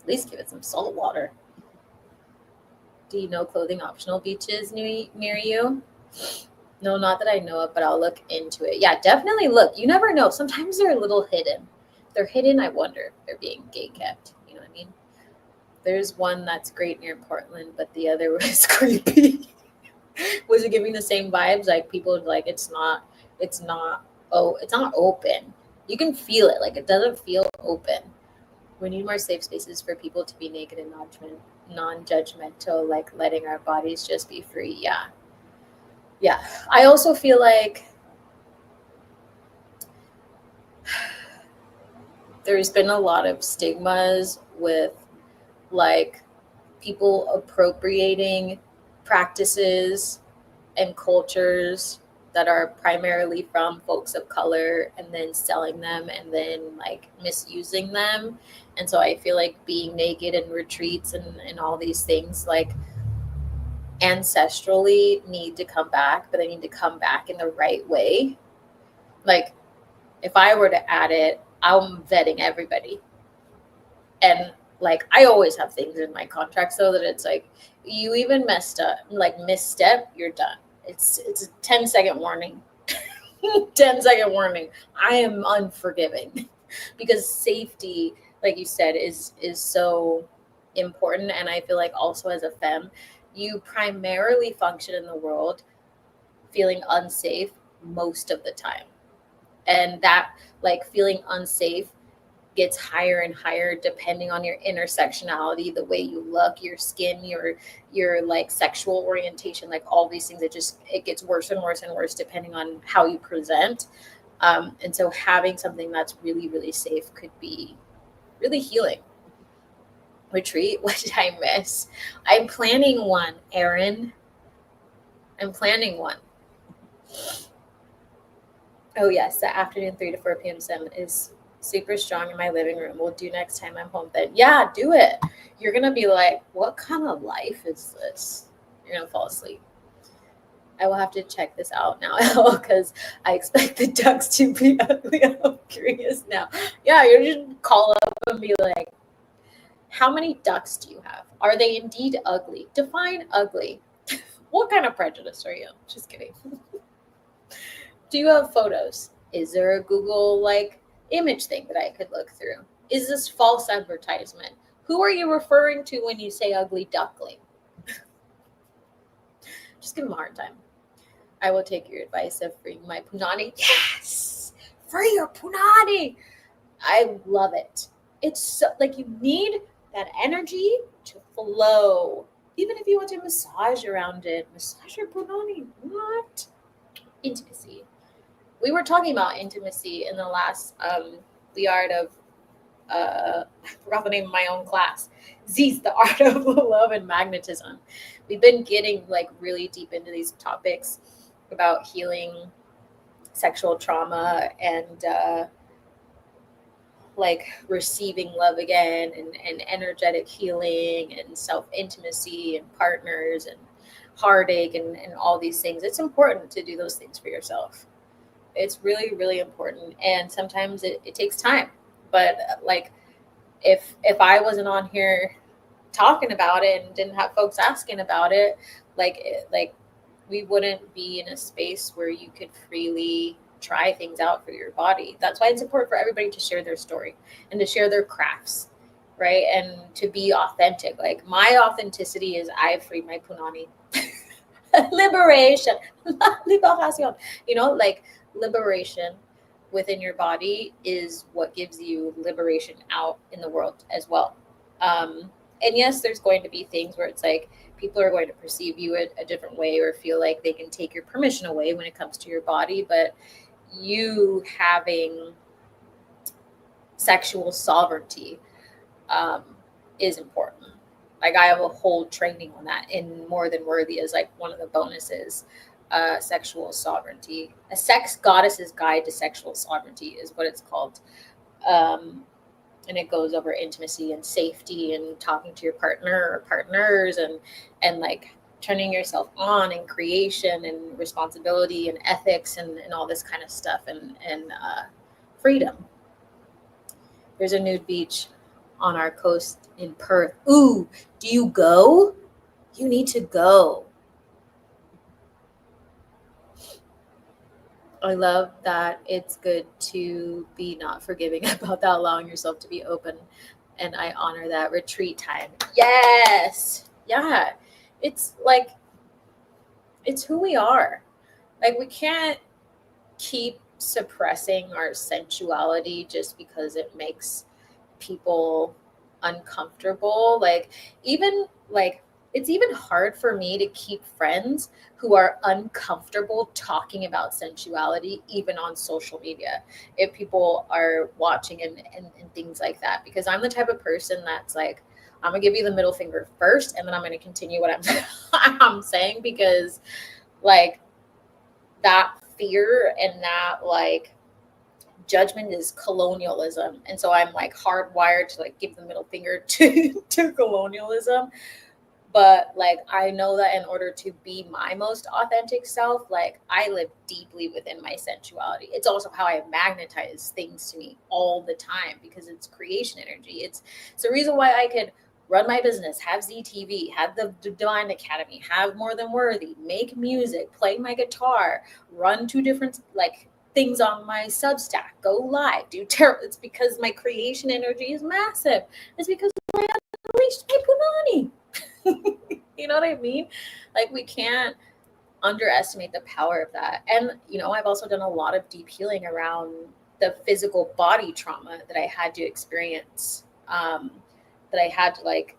At least give it some salt water. Do you know clothing optional beaches near you? No, not that I know of, but I'll look into it. Yeah, definitely look. You never know. Sometimes they're a little hidden. If they're hidden, I wonder if they're being gate kept. You know what I mean? There's one that's great near Portland, but the other was creepy. Was it giving the same vibes? Like people like it's not open. You can feel it. Like it doesn't feel open. We need more safe spaces for people to be naked and non-judgmental, like letting our bodies just be free. Yeah. I also feel like there's been a lot of stigmas with like people appropriating practices and cultures that are primarily from folks of color and then selling them and then like misusing them. And so I feel like being naked and retreats and all these things like ancestrally need to come back, but they need to come back in the right way. Like if I were to add it, I'm vetting everybody. And like I always have things in my contract so that it's like you even misstep, you're done. It's a 10-second warning. 10-second warning. I am unforgiving because safety, like you said, is so important. And I feel like also as a femme, you primarily function in the world feeling unsafe most of the time. And that like feeling unsafe gets higher and higher depending on your intersectionality, the way you look, your skin, your like sexual orientation, like all these things. It gets worse and worse and worse depending on how you present. And so having something that's really, really safe could be really healing. Retreat? What did I miss? I'm planning one, Erin. I'm planning one. Oh yes, the afternoon 3 to 4 p.m. sim is super strong in my living room. We'll do next time I'm home. Then yeah, do it. You're gonna be like, what kind of life is this? You're gonna fall asleep. I will have to check this out now because I expect the ducks to be ugly. I'm curious now. Yeah, you're just call up and be like, how many ducks do you have? Are they indeed ugly? Define ugly. What kind of prejudice are you? Just kidding. Do you have photos? Is there a Google like image thing that I could look through? Is this false advertisement? Who are you referring to when you say ugly duckling? Just give them a hard time. I will take your advice of freeing my punani. Yes! Free your punani! I love it. It's so, like, you need that energy to flow. Even if you want to massage around it, massage your punani. What? Intimacy. We were talking about intimacy in the last the art of I forgot the name of my own class. Z's the art of love and magnetism. We've been getting like really deep into these topics about healing sexual trauma and like receiving love again and energetic healing and self-intimacy and partners and heartache and all these things. It's important to do those things for yourself. It's really, really important. And sometimes it takes time. But like if I wasn't on here talking about it and didn't have folks asking about it, like we wouldn't be in a space where you could freely try things out for your body. That's why it's important for everybody to share their story and to share their crafts, right? And to be authentic. Like my authenticity is I've freed my punani. Liberation. Liberation. You know, like liberation within your body is what gives you liberation out in the world as well. And yes, there's going to be things where it's like people are going to perceive you a different way or feel like they can take your permission away when it comes to your body. But you having sexual sovereignty is important. Like I have a whole training on that in More Than Worthy as like one of the bonuses. Sexual sovereignty, a sex goddess's guide to sexual sovereignty is what it's called. And it goes over intimacy and safety and talking to your partner or partners and like turning yourself on and creation and responsibility and ethics and all this kind of stuff and freedom. There's a nude beach on our coast in Perth. Ooh, do you go? You need to go. I love that it's good to be not forgiving about that, allowing yourself to be open. And I honor that. Retreat time. Yes. Yeah. It's like, it's who we are. Like, we can't keep suppressing our sensuality just because it makes people uncomfortable. Like, even like, it's even hard for me to keep friends who are uncomfortable talking about sensuality, even on social media, if people are watching and things like that, because I'm the type of person that's like, I'm gonna give you the middle finger first, and then I'm gonna continue what I'm saying, because like that fear and that like judgment is colonialism. And so I'm like hardwired to like give the middle finger to colonialism. But like I know that in order to be my most authentic self, like I live deeply within my sensuality. It's also how I magnetize things to me all the time, because it's creation energy. It's the reason why I could run my business, have ZiTV, have the Divine Academy, have More Than Worthy, make music, play my guitar, run 2 different like things on my Substack, go live, do tarot. It's because my creation energy is massive. It's because I unleashed my punani. You know what I mean? Like, we can't underestimate the power of that. And, you know, I've also done a lot of deep healing around the physical body trauma that I had to experience, that I had to like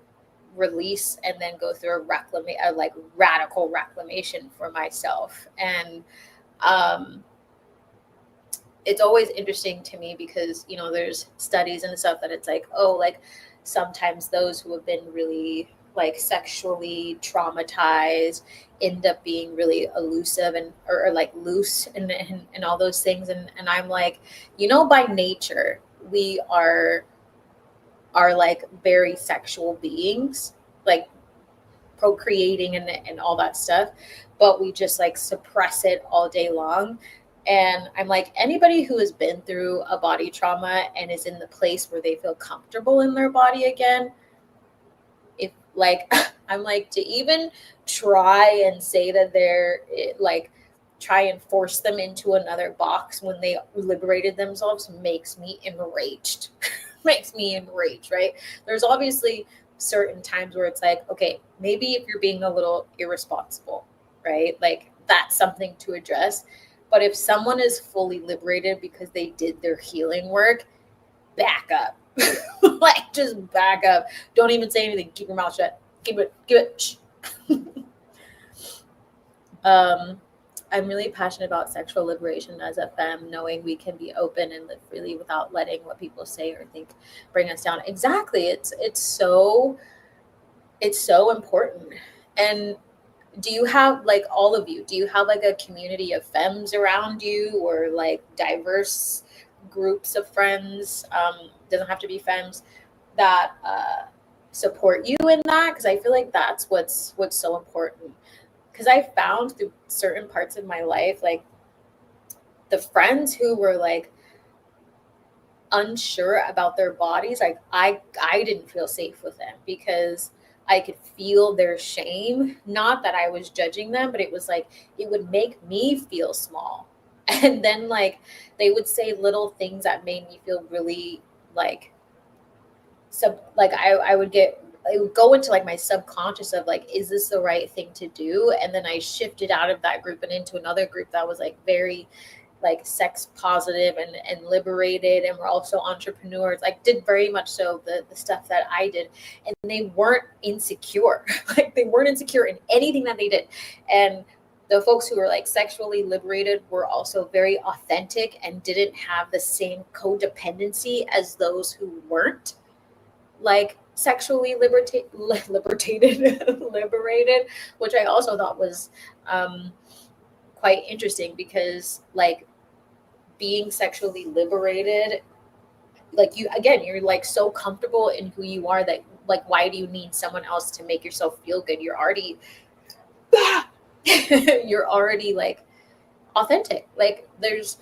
release and then go through a like radical reclamation for myself. And it's always interesting to me because, you know, there's studies and stuff that it's like, oh, like sometimes those who have been really like sexually traumatized end up being really elusive and or like loose and all those things. And I'm like, you know, by nature, we are like very sexual beings, like procreating and all that stuff, but we just like suppress it all day long. And I'm like, anybody who has been through a body trauma and is in the place where they feel comfortable in their body again, if like, I'm like, to even try and say that they're like, try and force them into another box when they liberated themselves makes me enraged. Makes me enraged, right? There's obviously certain times where it's like, okay, maybe if you're being a little irresponsible, right? Like that's something to address. But if someone is fully liberated because they did their healing work, back up. Like just back up. Don't even say anything. Keep your mouth shut. Keep it. Shh. I'm really passionate about sexual liberation as a femme, knowing we can be open and live freely without letting what people say or think bring us down. Exactly. It's so important. And do you have, like, all of you, do you have like a community of femmes around you, or like diverse groups of friends? Doesn't have to be femmes that support you in that, because I feel like that's what's so important. Because I found through certain parts of my life, like the friends who were like unsure about their bodies, like I didn't feel safe with them because I could feel their shame. Not that I was judging them, but it was like it would make me feel small. And then like they would say little things that made me feel really like I would go into like my subconscious of like, is this the right thing to do? And then I shifted out of that group and into another group that was like very like sex positive and liberated, and we're also entrepreneurs, like did very much so the stuff that I did. And they weren't insecure. Like they weren't insecure in anything that they did. And the folks who were like sexually liberated were also very authentic and didn't have the same codependency as those who weren't like sexually liberated, which I also thought was quite interesting, because like being sexually liberated, like you, again, you're like so comfortable in who you are that like, why do you need someone else to make yourself feel good? You're already you're already like authentic. Like there's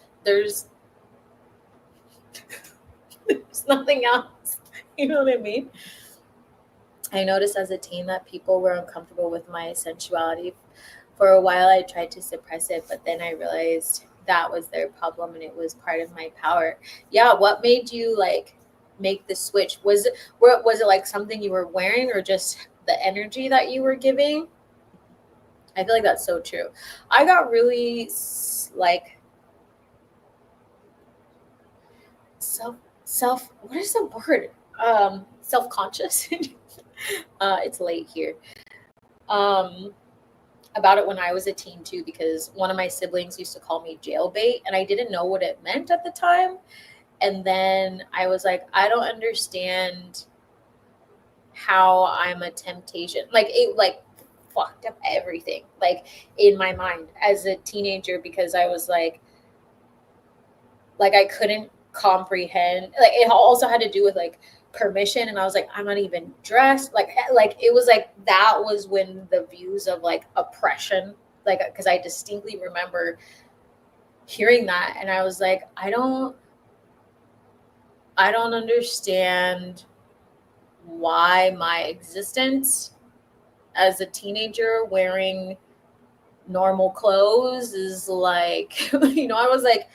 nothing else. You know what I mean? I noticed as a teen that people were uncomfortable with my sensuality. For a while, I tried to suppress it, but then I realized that was their problem and it was part of my power. Yeah, what made you like make the switch? Was it like something you were wearing, or just the energy that you were giving? I feel like that's so true. I got really like self what is the word? Self-conscious. It's late here. About it when I was a teen too, because one of my siblings used to call me jailbait, and I didn't know what it meant at the time. And then I was like, I don't understand how I'm a temptation. Like it like fucked up everything like in my mind as a teenager, because I was like I couldn't comprehend. Like it also had to do with like permission, and I was like, I'm not even dressed. Like it was like that was when the views of like oppression, like because I distinctly remember hearing that, and I was like, I don't understand why my existence as a teenager wearing normal clothes is like you know, I was like,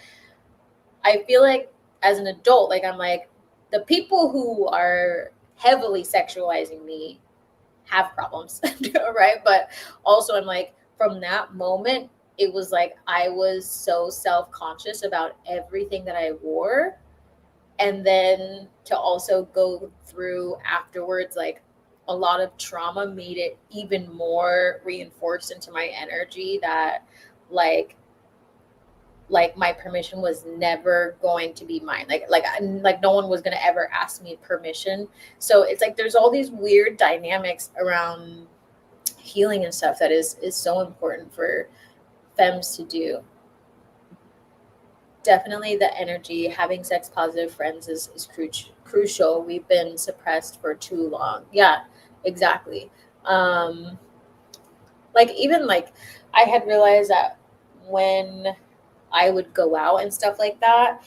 I feel like as an adult, like I'm like, the people who are heavily sexualizing me have problems, right? But also I'm like, from that moment, it was like I was so self-conscious about everything that I wore. And then to also go through afterwards, like a lot of trauma made it even more reinforced into my energy that like my permission was never going to be mine. Like no one was going to ever ask me permission. So it's like there's all these weird dynamics around healing and stuff that is so important for femmes to do. Definitely the energy, having sex positive friends is crucial. We've been suppressed for too long. Yeah, exactly. um like even like I had realized that when I would go out and stuff like that,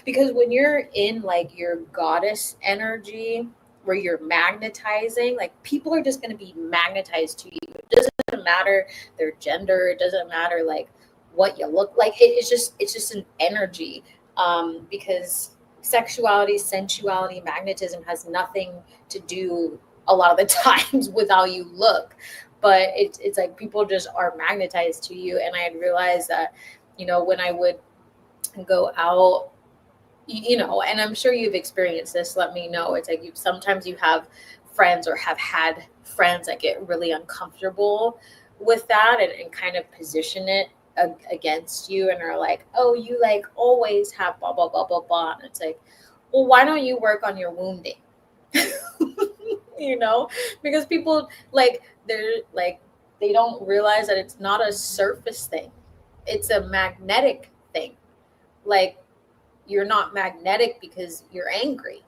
because when you're in like your goddess energy where you're magnetizing, like people are just going to be magnetized to you. It doesn't matter their gender, it doesn't matter like what you look like. It's just an energy. Because sexuality, sensuality, magnetism has nothing to do a lot of the times with how you look, but it's like people just are magnetized to you. And I had realized that, when I would go out, and I'm sure you've experienced this, let me know. It's like sometimes you have friends or have had friends that get really uncomfortable with that, and kind of position it against you, and are like, oh, you like always have blah blah blah blah blah. And it's like, well, why don't you work on your wounding? you know because people like they're like they don't realize that it's not a surface thing, it's a magnetic thing. Like, you're not magnetic because you're angry.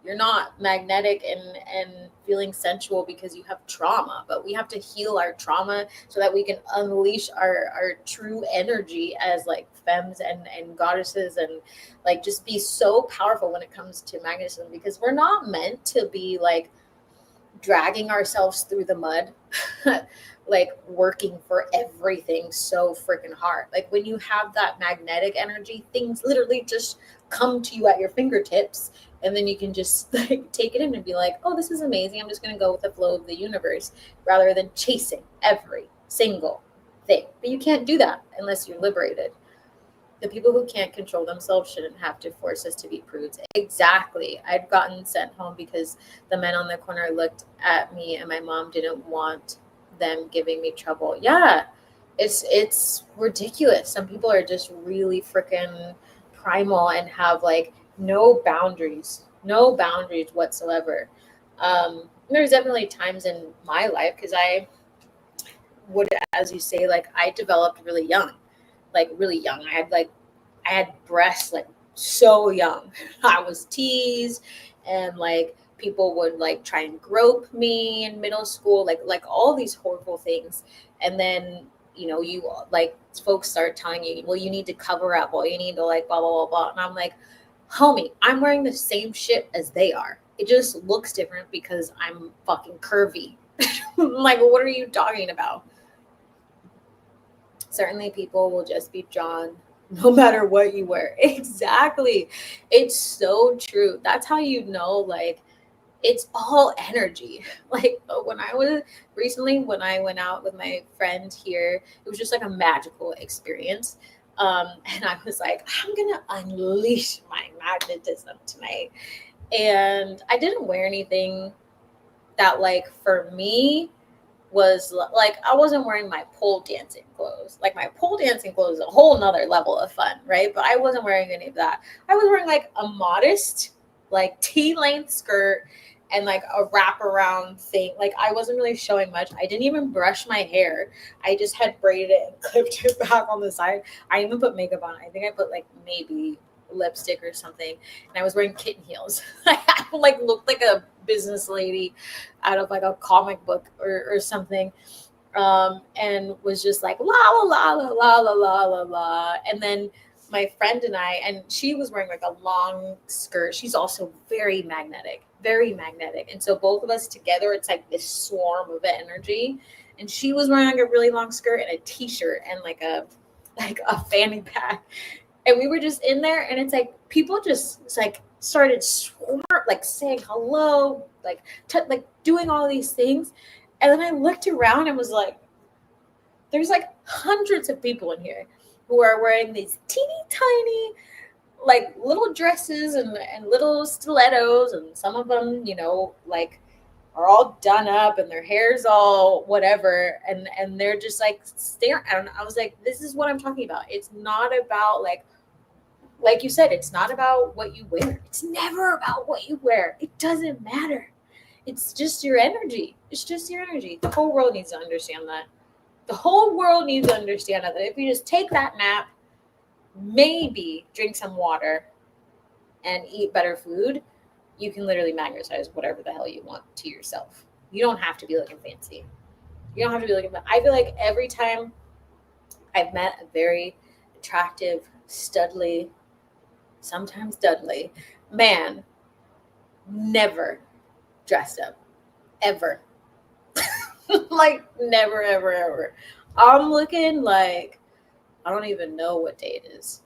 You're not magnetic and feeling sensual because you have trauma. But we have to heal our trauma so that we can unleash our true energy as like femmes and goddesses, and like just be so powerful when it comes to magnetism, because we're not meant to be like dragging ourselves through the mud, like working for everything so freaking hard. Like when you have that magnetic energy, things literally just come to you at your fingertips, and then you can just like take it in and be like, oh, this is amazing, I'm just going to go with the flow of the universe, rather than chasing every single thing. But you can't do that unless you're liberated. The people who can't control themselves shouldn't have to force us to be prudes. Exactly. I'd gotten sent home because the men on the corner looked at me and my mom didn't want them giving me trouble. Yeah, it's ridiculous. Some people are just really freaking primal and have like no boundaries whatsoever. There's definitely times in my life, because I would, as you say, like I developed really young, like really young. I had breasts like so young. I was teased, and like people would like try and grope me in middle school, like all these horrible things. And then, you like folks start telling you, well, you need to cover up, well, you need to like blah blah blah blah. And I'm like, homie, I'm wearing the same shit as they are. It just looks different because I'm fucking curvy. Like, what are you talking about? Certainly people will just be drawn no matter what you wear. Exactly. It's so true. That's how like it's all energy. Like when I went out with my friend here, it was just like a magical experience. And I was like, I'm gonna unleash my magnetism tonight. And I didn't wear anything that like for me was like, I wasn't wearing my pole dancing clothes. Like my pole dancing clothes is a whole nother level of fun, right? But I wasn't wearing any of that. I was wearing like a modest, like T-length skirt and like a wraparound thing. Like I wasn't really showing much. I didn't even brush my hair. I just had braided it and clipped it back on the side. I even put makeup on. I think I put like maybe lipstick or something, and I was wearing kitten heels. I like looked like a business lady out of like a comic book or something, and was just like la la la la la la la la. And then my friend and she was wearing like a long skirt. She's also very magnetic, very magnetic. And so both of us together, it's like this swarm of energy. And she was wearing like a really long skirt and a t-shirt and like a fanny pack. And we were just in there, and it's like people just like started like saying hello, like like doing all these things. And then I looked around and was like, There's like hundreds of people in here who are wearing these teeny tiny, like little dresses and little stilettos, and some of them, like are all done up and their hair's all whatever, and they're just like staring. And I was like, this is what I'm talking about. It's not about like you said, it's not about what you wear. It's never about what you wear. It doesn't matter. It's just your energy. It's just your energy. The whole world needs to understand that. The whole world needs to understand that if you just take that nap, maybe drink some water and eat better food, you can literally magnetize whatever the hell you want to yourself. You don't have to be looking fancy. You don't have to be looking fancy. I feel like every time I've met a very attractive, studly, sometimes Dudley man, never dressed up. Ever. Like, never, ever, ever. I'm looking like, I don't even know what day it is.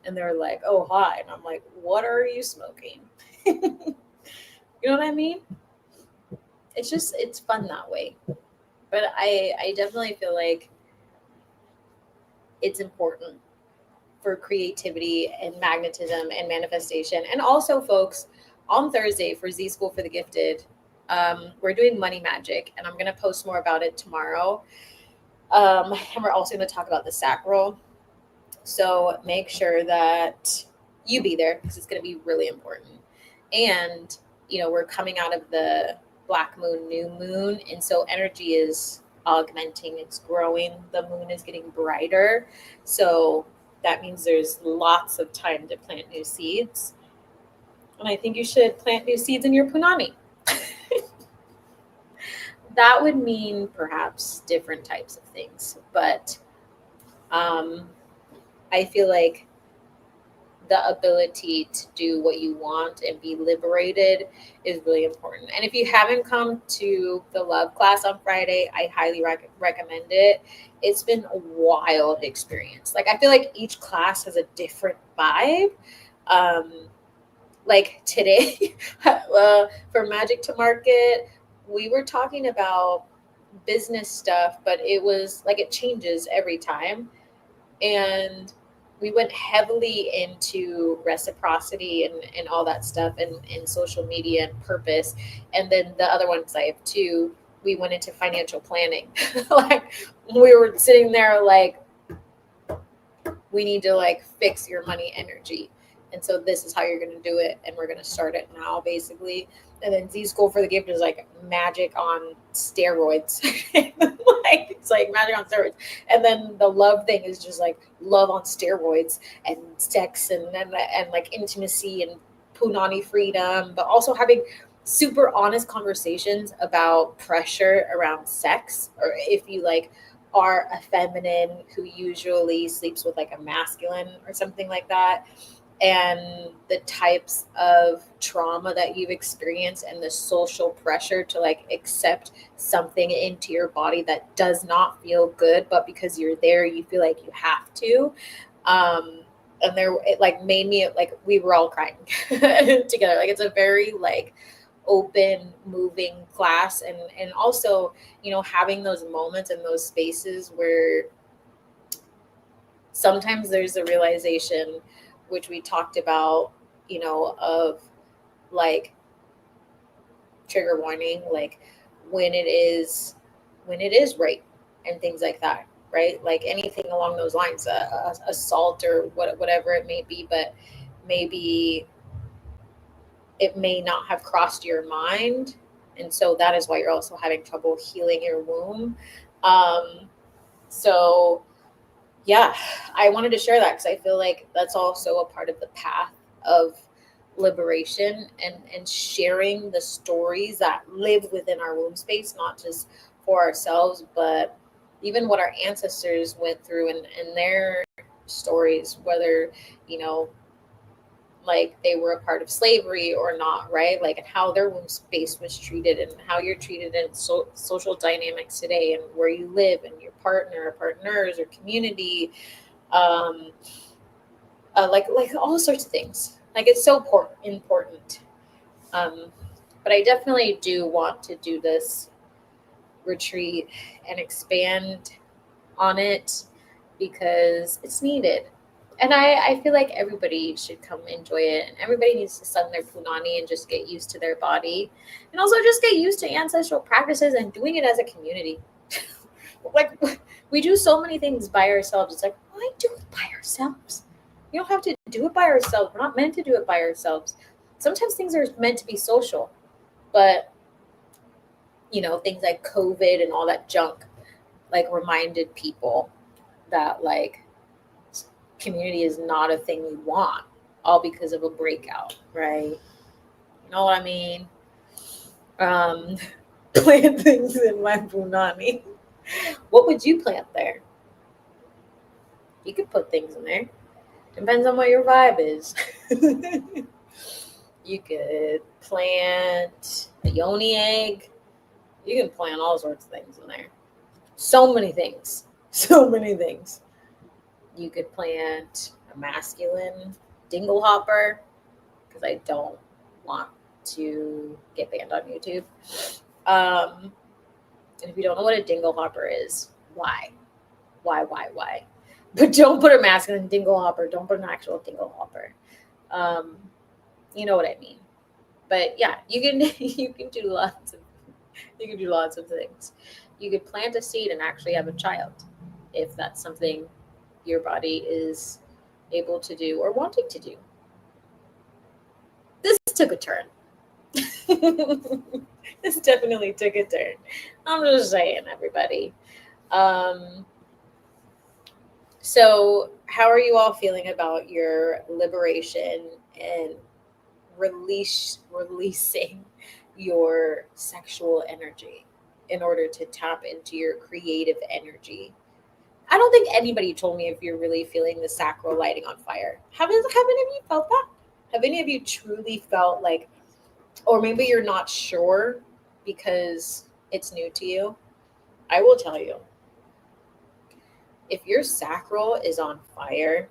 And they're like, oh, hi. And I'm like, what are you smoking? You know what I mean? It's fun that way. But I definitely feel like it's important for creativity and magnetism and manifestation. And also, folks, on Thursday for Z School for the Gifted, we're doing money magic, and I'm going to post more about it tomorrow. And we're also going to talk about the sacral. So make sure that you be there because it's going to be really important. And, we're coming out of the black moon, new moon. And so energy is augmenting, it's growing. The moon is getting brighter. So that means there's lots of time to plant new seeds. And I think you should plant new seeds in your punani. That would mean perhaps different types of things. But I feel like the ability to do what you want and be liberated is really important. And if you haven't come to the love class on Friday, I highly recommend it. It's been a wild experience. Like, I feel like each class has a different vibe. Like today, for Magic to Market, we were talking about business stuff, but it was like it changes every time. And we went heavily into reciprocity and all that stuff and social media and purpose. And then the other ones I have too, we went into financial planning. Like, we were sitting there like, we need to like fix your money energy. And so this is how you're going to do it. And we're going to start it now, basically. And then Z School for the Gift is like magic on steroids. Like, it's like magic on steroids. And then the love thing is just like love on steroids, and sex and like intimacy and punani freedom, but also having super honest conversations about pressure around sex, or if you like are a feminine who usually sleeps with like a masculine or something like that, and the types of trauma that you've experienced and the social pressure to like accept something into your body that does not feel good, but because you're there, you feel like you have to. And there, it like made me like, we were all crying together. Like, it's a very like open, moving class. And also, having those moments and those spaces where sometimes there's a realization, which we talked about, of like trigger warning, like when it is rape and things like that, right? Like anything along those lines, assault or whatever it may be, but maybe it may not have crossed your mind. And so that is why you're also having trouble healing your womb. So yeah, I wanted to share that because I feel like that's also a part of the path of liberation and sharing the stories that live within our womb space, not just for ourselves, but even what our ancestors went through and their stories, whether, like they were a part of slavery or not, right? Like, and how their womb space was treated and how you're treated in social dynamics today, and where you live and your partner or partners or community, like all sorts of things. Like, it's so important. But I definitely do want to do this retreat and expand on it because it's needed. And I feel like everybody should come enjoy it, and everybody needs to sun their punani and just get used to their body, and also just get used to ancestral practices and doing it as a community. Like, we do so many things by ourselves. It's like, why do it by ourselves? You don't have to do it by ourselves. We're not meant to do it by ourselves. Sometimes things are meant to be social, but things like COVID and all that junk like reminded people that like community is not a thing we want, all because of a breakout, right? You know what I mean? Um, plant things in my punani. What would you plant there? You could put things in there. Depends on what your vibe is. You could plant a yoni egg. You can plant all sorts of things in there. So many things. So many things. You could plant a masculine dingle hopper, because I don't want to get banned on YouTube. And if you don't know what a dingle hopper is, why? Why? But don't put a masculine dingle hopper. Don't put an actual dingle hopper. You know what I mean. But yeah, you can do lots of things. You could plant a seed and actually have a child, if that's something your body is able to do or wanting to do. This took a turn. This definitely took a turn. I'm just saying, everybody. So how are you all feeling about your liberation and releasing your sexual energy in order to tap into your creative energy? I don't think anybody told me if you're really feeling the sacral lighting on fire. Have any of you felt that? Have any of you truly felt like, or maybe you're not sure because it's new to you? I will tell you, if your sacral is on fire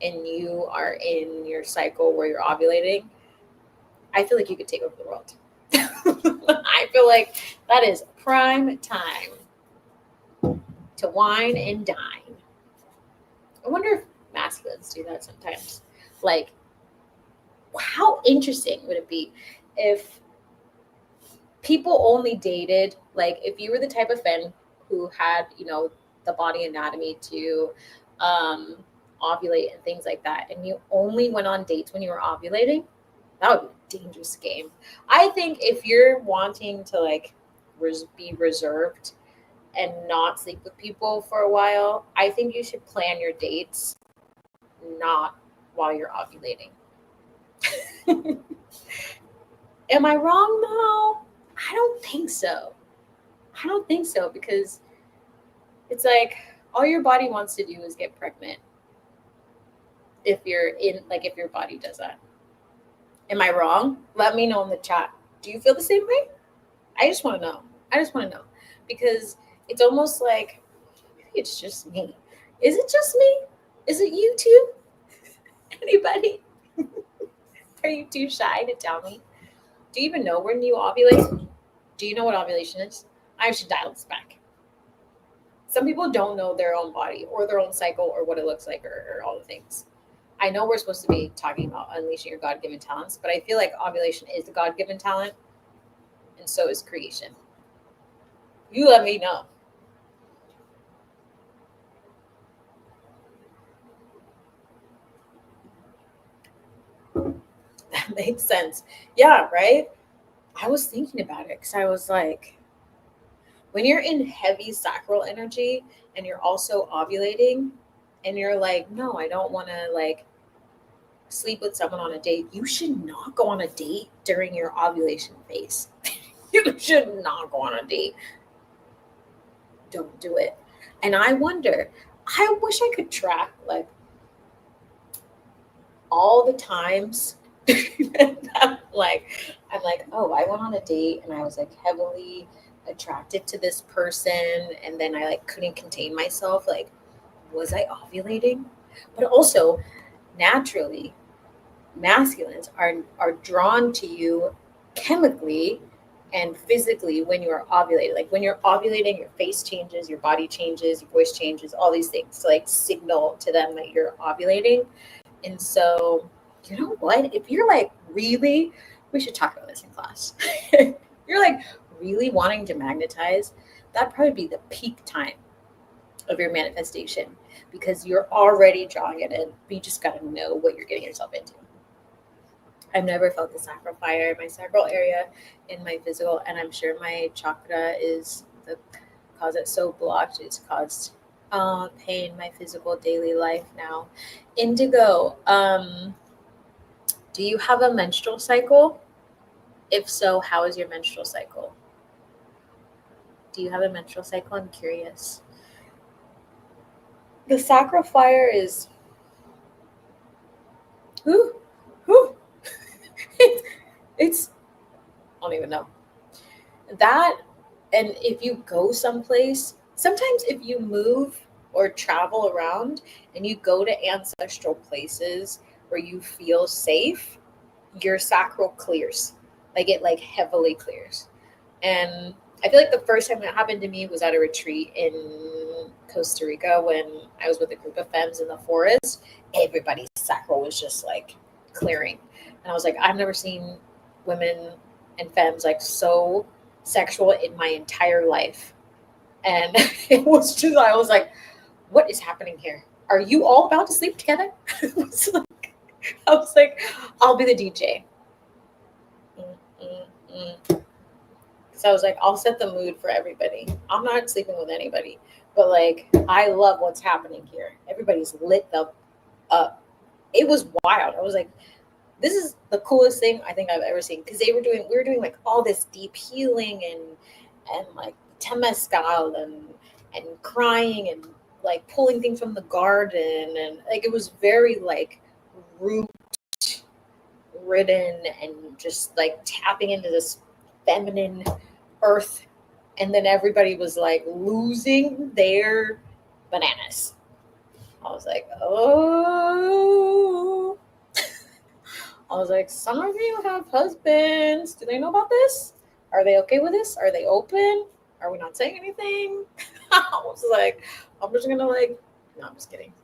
and you are in your cycle where you're ovulating, I feel like you could take over the world. I feel like that is prime time to wine and dine. I wonder if masculines do that sometimes. Like, how interesting would it be if people only dated, like if you were the type of fan who had, the body anatomy to ovulate and things like that, and you only went on dates when you were ovulating? That would be a dangerous game. I think if you're wanting to like be reserved and not sleep with people for a while, I think you should plan your dates not while you're ovulating. Am I wrong though? I don't think so. Because it's like all your body wants to do is get pregnant. If your body does that. Am I wrong? Let me know in the chat. Do you feel the same way? I just want to know. Because it's almost like maybe it's just me. Is it just me? Is it you too? Anybody? Are you too shy to tell me? Do you even know when you ovulate? Do you know what ovulation is? I should dial this back. Some people don't know their own body or their own cycle or what it looks like or all the things. I know we're supposed to be talking about unleashing your God-given talents, but I feel like ovulation is the God-given talent, and so is creation. You let me know. That makes sense. Yeah, right? I was thinking about it because I was like, when you're in heavy sacral energy and you're also ovulating and you're like, no, I don't want to like sleep with someone on a date, you should not go on a date during your ovulation phase. You should not go on a date. Don't do it. And I wonder, I wish I could track like all the times I'm like, oh, I went on a date and I was like heavily attracted to this person, and then I like couldn't contain myself. Like, was I ovulating? But also, naturally, masculines are drawn to you chemically And physically, when you are ovulating, like when you're ovulating, your face changes, your body changes, your voice changes, all these things to like signal to them that you're ovulating. And so, you know what? If you're like really, we should talk about this in class. You're like really wanting to magnetize, that'd probably be the peak time of your manifestation because you're already drawing it in. But you just got to know what you're getting yourself into. I've never felt the sacral fire in my sacral area in my physical, and I'm sure my chakra is the cause it's so blocked. It's caused pain in my physical daily life now. Indigo, do you have a menstrual cycle? If so, how is your menstrual cycle? Do you have a menstrual cycle? I'm curious. The sacral fire is, whoo, whoo. It's, I don't even know. That, and if you go someplace, sometimes if you move or travel around and you go to ancestral places where you feel safe, your sacral clears. Like it like heavily clears. And I feel like the first time that happened to me was at a retreat in Costa Rica when I was with a group of femmes in the forest. Everybody's sacral was just like clearing. And I was like, I've never seen women and femmes like so sexual in my entire life. And it was just, I was like, what is happening here? Are you all about to sleep together? I was like, I'll be the DJ. So I was like, I'll set the mood for everybody. I'm not sleeping with anybody, but like, I love what's happening here. Everybody's lit up. It was wild. I was like, this is the coolest thing I think I've ever seen. Cause we were doing like all this deep healing and like temescal and crying and like pulling things from the garden. And like, it was very like root ridden and just like tapping into this feminine earth. And then everybody was like losing their bananas. I was like, oh. I was like, some of you have husbands. Do they know about this? Are they okay with this? Are they open? Are we not saying anything? I was like, I'm just gonna like, no, I'm just kidding.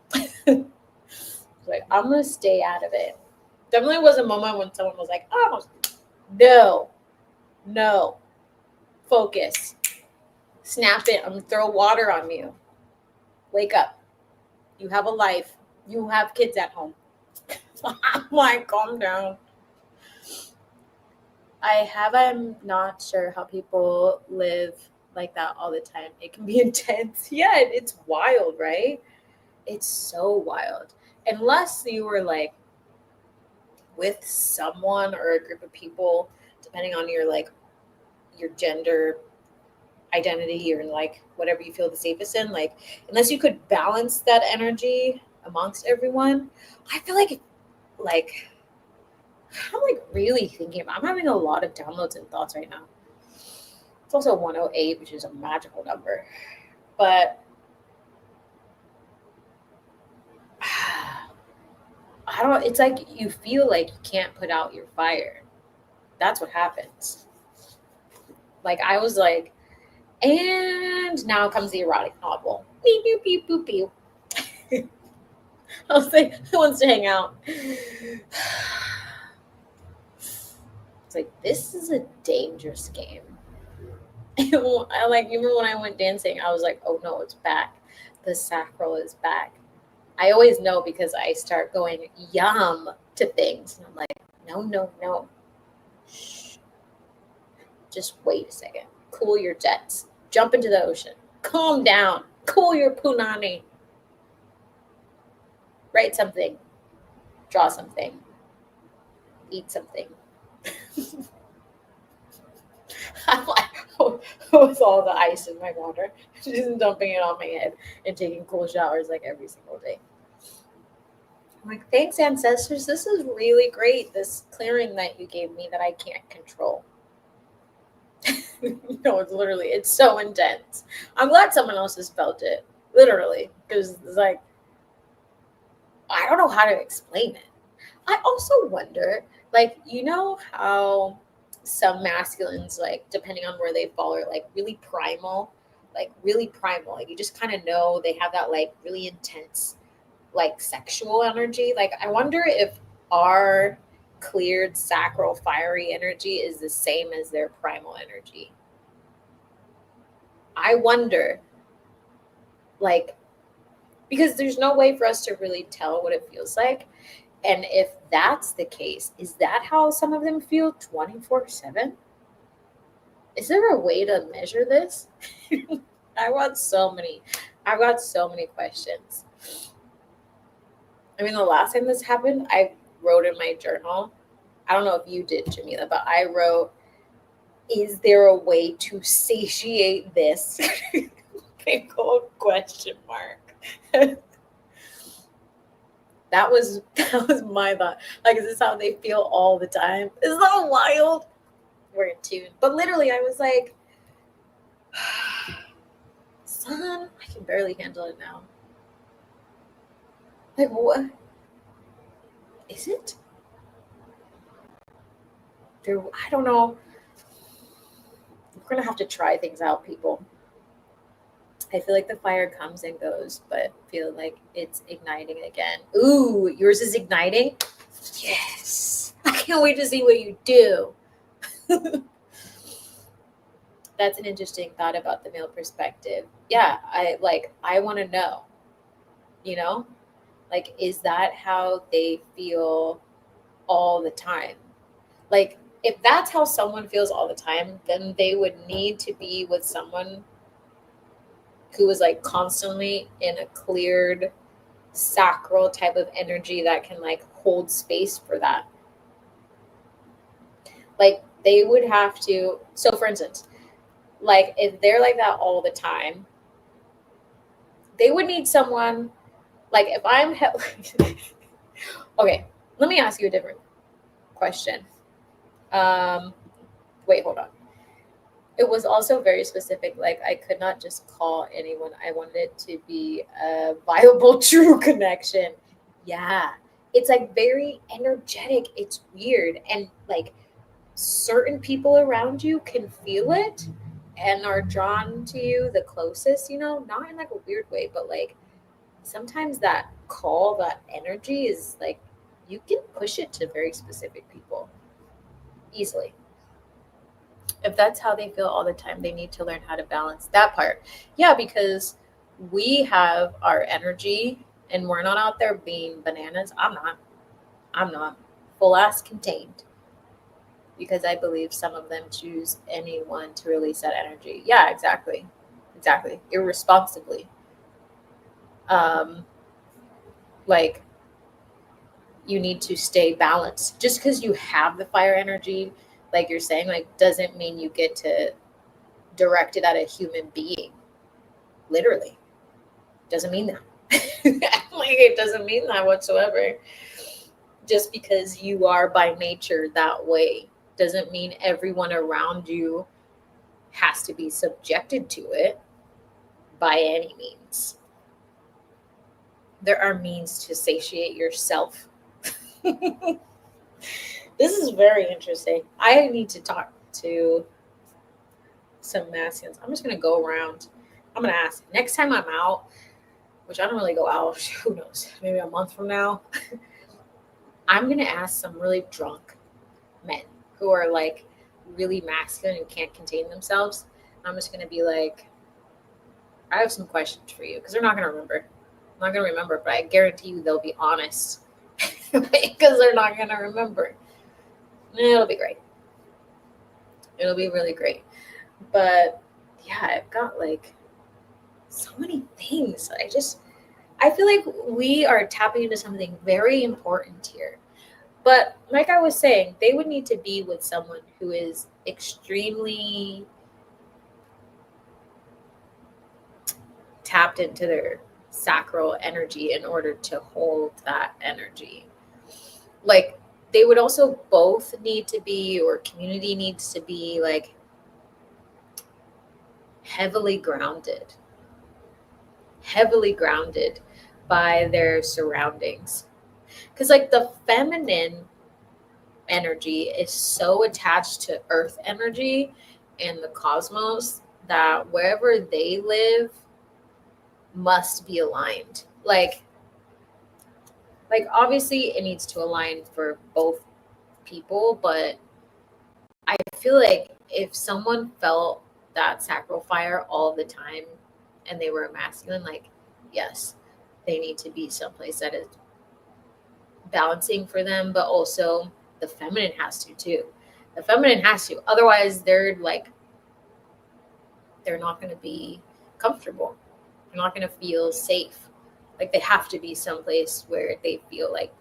Like, I'm gonna stay out of it. Definitely was a moment when someone was like, oh, no, focus, snap it. I'm gonna throw water on you. Wake up. You have a life. You have kids at home. I'm like, calm down. I'm not sure how people live like that all the time. It can be intense. Yeah, it's wild, right? It's so wild. Unless you were like with someone or a group of people, depending on your like your gender identity or like whatever you feel the safest in, like unless you could balance that energy amongst everyone, I feel like I'm like really thinking about, I'm having a lot of downloads and thoughts right now. It's also 108, which is a magical number. But I don't, it's like you feel like you can't put out your fire. That's what happens. Like I was like, and now comes the erotic novel. Beep, beep, beep, boop, beep. I was like, who wants to hang out? It's like, this is a dangerous game. I like, even when I went dancing, I was like, oh no, it's back. The sacral is back. I always know because I start going yum to things. And I'm like, no. Shh. Just wait a second. Cool your jets. Jump into the ocean. Calm down. Cool your punani. Write something. Draw something. Eat something. I'm like, with all the ice in my water, just dumping it on my head and taking cool showers like every single day. I'm like, thanks, ancestors. This is really great. This clearing that you gave me that I can't control. No, it's so intense. I'm glad someone else has felt it, literally, because it's like, I don't know how to explain it. I also wonder, like, you know how some masculines, like depending on where they fall, are like really primal, like you just kind of know they have that like really intense like sexual energy. Like I wonder if our cleared sacral fiery energy is the same as their primal energy. I wonder, like, because there's no way for us to really tell what it feels like. And if that's the case, is that how some of them feel 24/7? Is there a way to measure this? I've got so many questions. I mean, the last time this happened, I wrote in my journal. I don't know if you did, Jamila, but I wrote, is there a way to satiate this? Big old question mark. That was my thought. Like, is this how they feel all the time? Is that wild? We're in tune. But literally, I was like, son, I can barely handle it now. Like, what? Is it? I don't know. We're going to have to try things out, people. I feel like the fire comes and goes, but feel like it's igniting again. Ooh, yours is igniting? Yes. I can't wait to see what you do. That's an interesting thought about the male perspective. Yeah, I want to know, you know? Like, is that how they feel all the time? Like, if that's how someone feels all the time, then they would need to be with someone who is like constantly in a cleared sacral type of energy that can like hold space for that. Like they would have to, so for instance, like if they're like that all the time, they would need someone like if I'm okay, let me ask you a different question. Wait, hold on. It was also very specific. Like I could not just call anyone. I wanted it to be a viable, true connection. Yeah. It's like very energetic. It's weird. And like certain people around you can feel it and are drawn to you the closest, not in like a weird way, but like sometimes that call, that energy is like you can push it to very specific people easily. If that's how they feel all the time, they need to learn how to balance that part. Yeah, because we have our energy and we're not out there being bananas. I'm not full ass contained because I believe some of them choose anyone to release that energy. Yeah, exactly. Irresponsibly. Like you need to stay balanced. Just because you have the fire energy, like you're saying, like doesn't mean you get to direct it at a human being. Literally. Doesn't mean that. Like it doesn't mean that whatsoever. Just because you are by nature that way doesn't mean everyone around you has to be subjected to it by any means. There are means to satiate yourself. This is very interesting. I need to talk to some masculines. I'm just going to go around. I'm going to ask next time I'm out, which I don't really go out. Who knows? Maybe a month from now. I'm going to ask some really drunk men who are like really masculine and can't contain themselves. I'm just going to be like, I have some questions for you because they're not going to remember. I'm not going to remember, but I guarantee you they'll be honest because they're not going to remember. It'll be great. It'll be really great. But yeah, I've got like so many things. I feel like we are tapping into something very important here. But like I was saying, they would need to be with someone who is extremely tapped into their sacral energy in order to hold that energy. Like they would also both need to be, or community needs to be like heavily grounded by their surroundings. Because like the feminine energy is so attached to earth energy and the cosmos that wherever they live must be aligned. Like obviously it needs to align for both people, but I feel like if someone felt that sacral fire all the time and they were a masculine, like yes, they need to be someplace that is balancing for them, but also the feminine has to too. The feminine has to. Otherwise they're not going to be comfortable. They're not going to feel safe. Like they have to be someplace where they feel like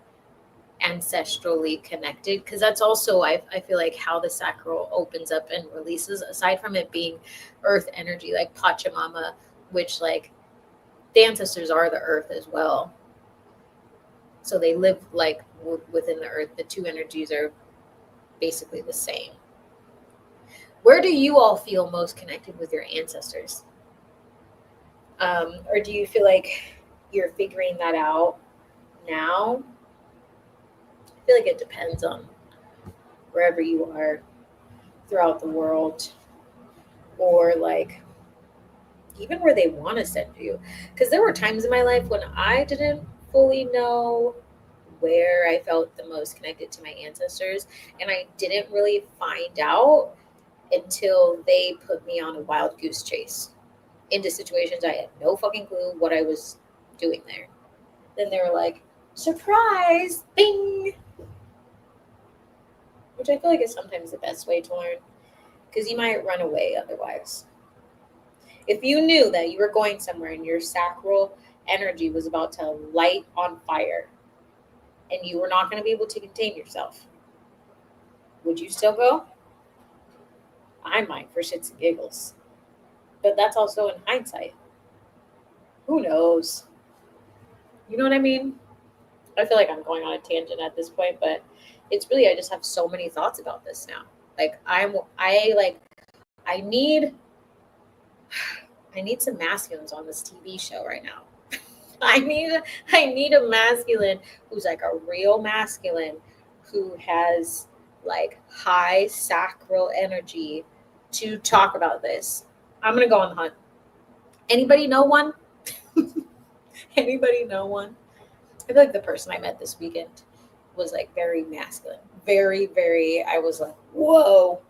ancestrally connected, because that's also I feel like how the sacral opens up and releases, aside from it being earth energy, like Pachamama, which like the ancestors are the earth as well, so they live like within the earth. The two energies are basically the same. Where do you all feel most connected with your ancestors? Or do you feel like you're figuring that out now? I feel like it depends on wherever you are throughout the world, or like even where they want to send you. Because there were times in my life when I didn't fully know where I felt the most connected to my ancestors, and I didn't really find out until they put me on a wild goose chase into situations I had no fucking clue what I was doing there. Then they were like, surprise, bing, which I feel like is sometimes the best way to learn, because you might run away otherwise. If you knew that you were going somewhere and your sacral energy was about to light on fire and you were not going to be able to contain yourself, would you still go? I might, for shits and giggles. But that's also in hindsight. Who knows? You know what I mean? I feel like I'm going on a tangent at this point, but it's really, I just have so many thoughts about this now. Like I need some masculines on this TV show right now. I need a masculine who's like a real masculine, who has like high sacral energy to talk about this. I'm gonna go on the hunt. Anybody know one? Anybody know one? I feel like the person I met this weekend was like very masculine. Very, very, I was like, whoa.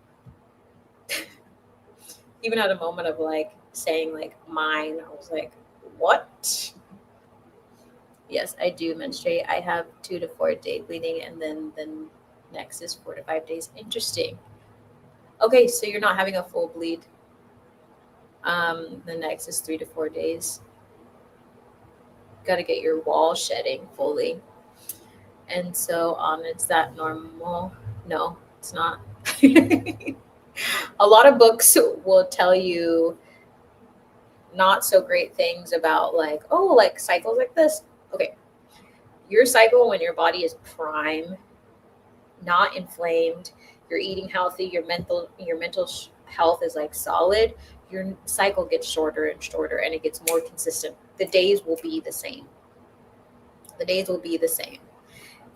Even at a moment of like saying like mine, I was like, what? Yes, I do menstruate. I have 2 to 4 day bleeding, and then next is 4 to 5 days. Interesting. Okay, so you're not having a full bleed. The next is 3 to 4 days. Got to get your wall shedding fully. And so on. Is that normal? No, it's not. A lot of books will tell you not so great things about like, oh, like cycles like this. Okay, your cycle when your body is prime, not inflamed, you're eating healthy, your mental health is like solid, your cycle gets shorter and shorter, and it gets more consistent. The days will be the same.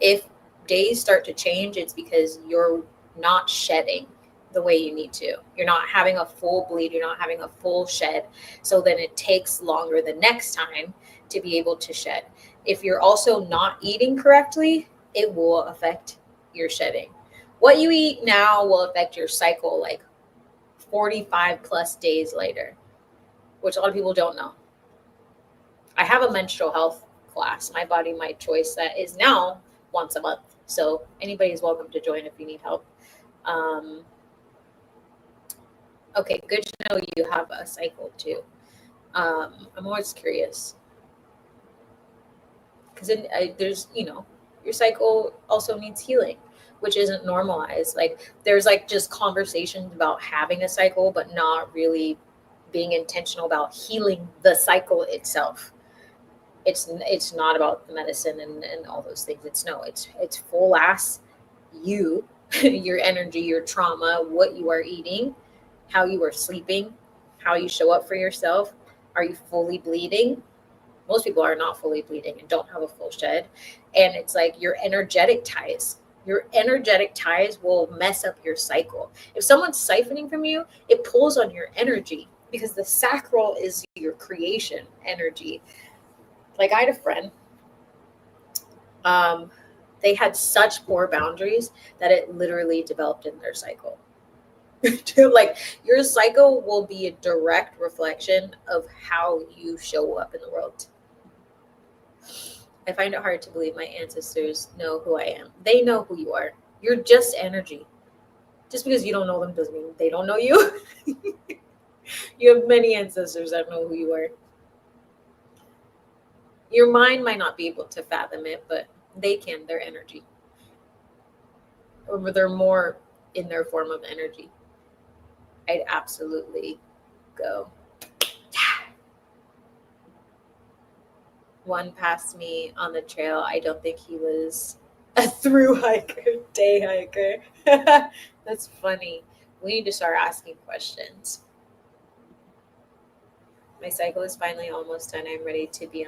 If days start to change, it's because you're not shedding the way you need to. You're not having a full bleed, you're not having a full shed. So then it takes longer the next time to be able to shed. If you're also not eating correctly, it will affect your shedding. What you eat now will affect your cycle like 45 plus days later, which a lot of people don't know. I have a menstrual health class, My Body, My Choice, that is now once a month. So anybody's welcome to join if you need help. Okay, good to know you have a cycle too. I'm always curious, because there's, your cycle also needs healing, which isn't normalized. Like there's like just conversations about having a cycle, but not really being intentional about healing the cycle itself. It's not about the medicine and all those things. It's full ass you, your energy, your trauma, what you are eating, how you are sleeping, how you show up for yourself. Are you fully bleeding? Most people are not fully bleeding and don't have a full shed. And it's like your energetic ties. Your energetic ties will mess up your cycle. If someone's siphoning from you, it pulls on your energy because the sacral is your creation energy. Like, I had a friend, they had such poor boundaries that it literally developed in their cycle. Like, your cycle will be a direct reflection of how you show up in the world. I find it hard to believe my ancestors know who I am. They know who you are. You're just energy. Just because you don't know them doesn't mean they don't know you. You have many ancestors that know who you are. Your mind might not be able to fathom it, but they can. They're energy. Or they're more in their form of energy. I'd absolutely go. One passed me on the trail. I don't think he was a through hiker, day hiker. That's funny. We need to start asking questions. My cycle is finally almost done. I'm ready to be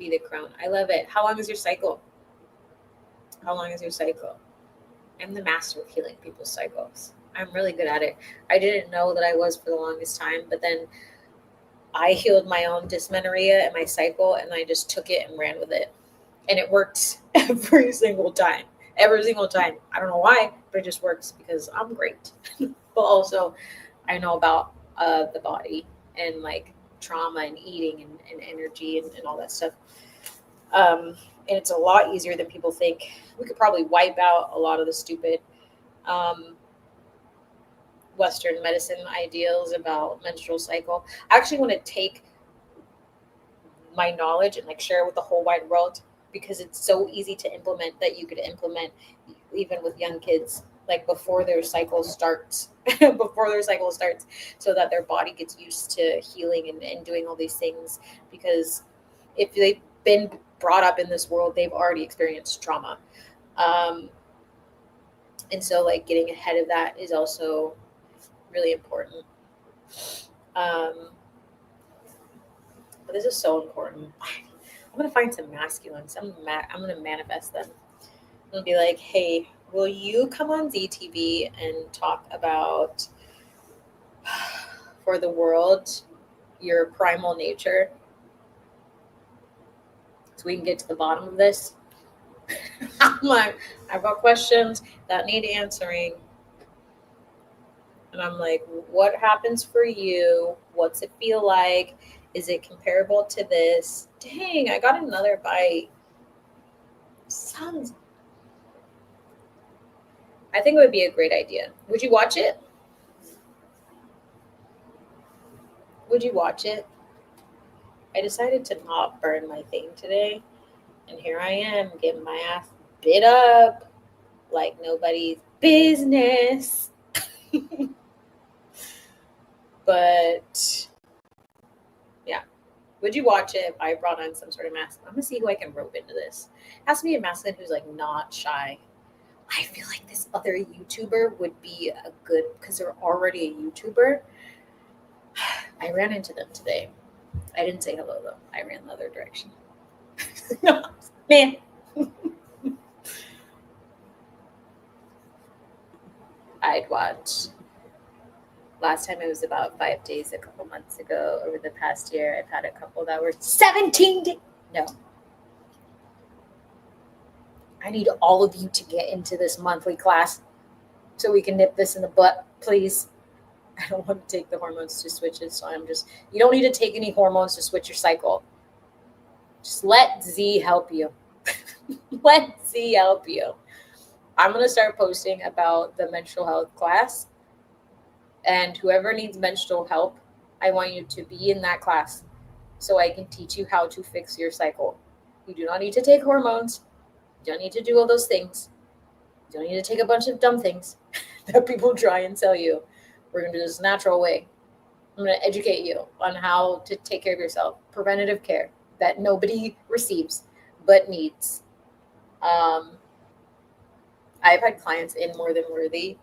the crown. I love it. How long is your cycle? How long is your cycle? I'm the master of healing people's cycles. I'm really good at it. I didn't know that I was for the longest time, but then I healed my own dysmenorrhea and my cycle, and I just took it and ran with it. And it works every single time. Every single time. I don't know why, but it just works because I'm great. But also, I know about the body and like trauma and eating and energy and all that stuff. And it's a lot easier than people think. We could probably wipe out a lot of the stupid Western medicine ideals about menstrual cycle. I actually want to take my knowledge and like share it with the whole wide world because it's so easy to implement that you could implement even with young kids, like before their cycle starts, so that their body gets used to healing and doing all these things. Because if they've been brought up in this world, they've already experienced trauma. And so like getting ahead of that is also really important. But this is so important. I'm gonna find some masculines. I'm gonna manifest them. I'm gonna be like, hey, will you come on ZiTV and talk about for the world your primal nature, so we can get to the bottom of this? I'm like, I've got questions that need answering. And I'm like, what happens for you? What's it feel like? Is it comparable to this? Dang, I got another bite. Sounds. I think it would be a great idea. Would you watch it? Would you watch it? I decided to not burn my thing today. And here I am getting my ass bit up like nobody's business. But yeah, would you watch it if I brought on some sort of mask? I'm gonna see who I can rope into this. It has to be a masculine who's like not shy. I feel like this other YouTuber would be a good, because they're already a YouTuber. I ran into them today. I didn't say hello though. I ran the other direction. No, man. I'd watch. Last time it was about 5 days, a couple months ago. Over the past year, I've had a couple that were 17 days. No. I need all of you to get into this monthly class so we can nip this in the butt, please. I don't want to take the hormones to switch it, so you don't need to take any hormones to switch your cycle. Just let Z help you. Let Z help you. I'm going to start posting about the menstrual health class. And whoever needs menstrual help, I want you to be in that class so I can teach you how to fix your cycle. You do not need to take hormones. You don't need to do all those things. You don't need to take a bunch of dumb things that people try and sell you. We're going to do this natural way. I'm going to educate you on how to take care of yourself. Preventative care that nobody receives but needs. I've had clients in More Than Worthy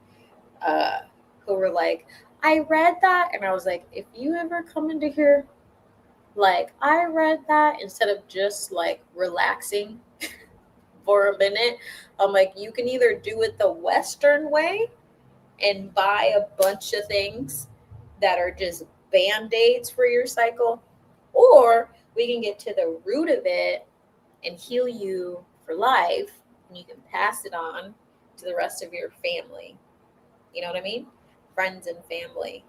who were like, I read that. And I was like, if you ever come into here, like, I read that, instead of just like relaxing for a minute. I'm like, you can either do it the Western way and buy a bunch of things that are just band-aids for your cycle, or we can get to the root of it and heal you for life, and you can pass it on to the rest of your family. You know what I mean? Friends and family.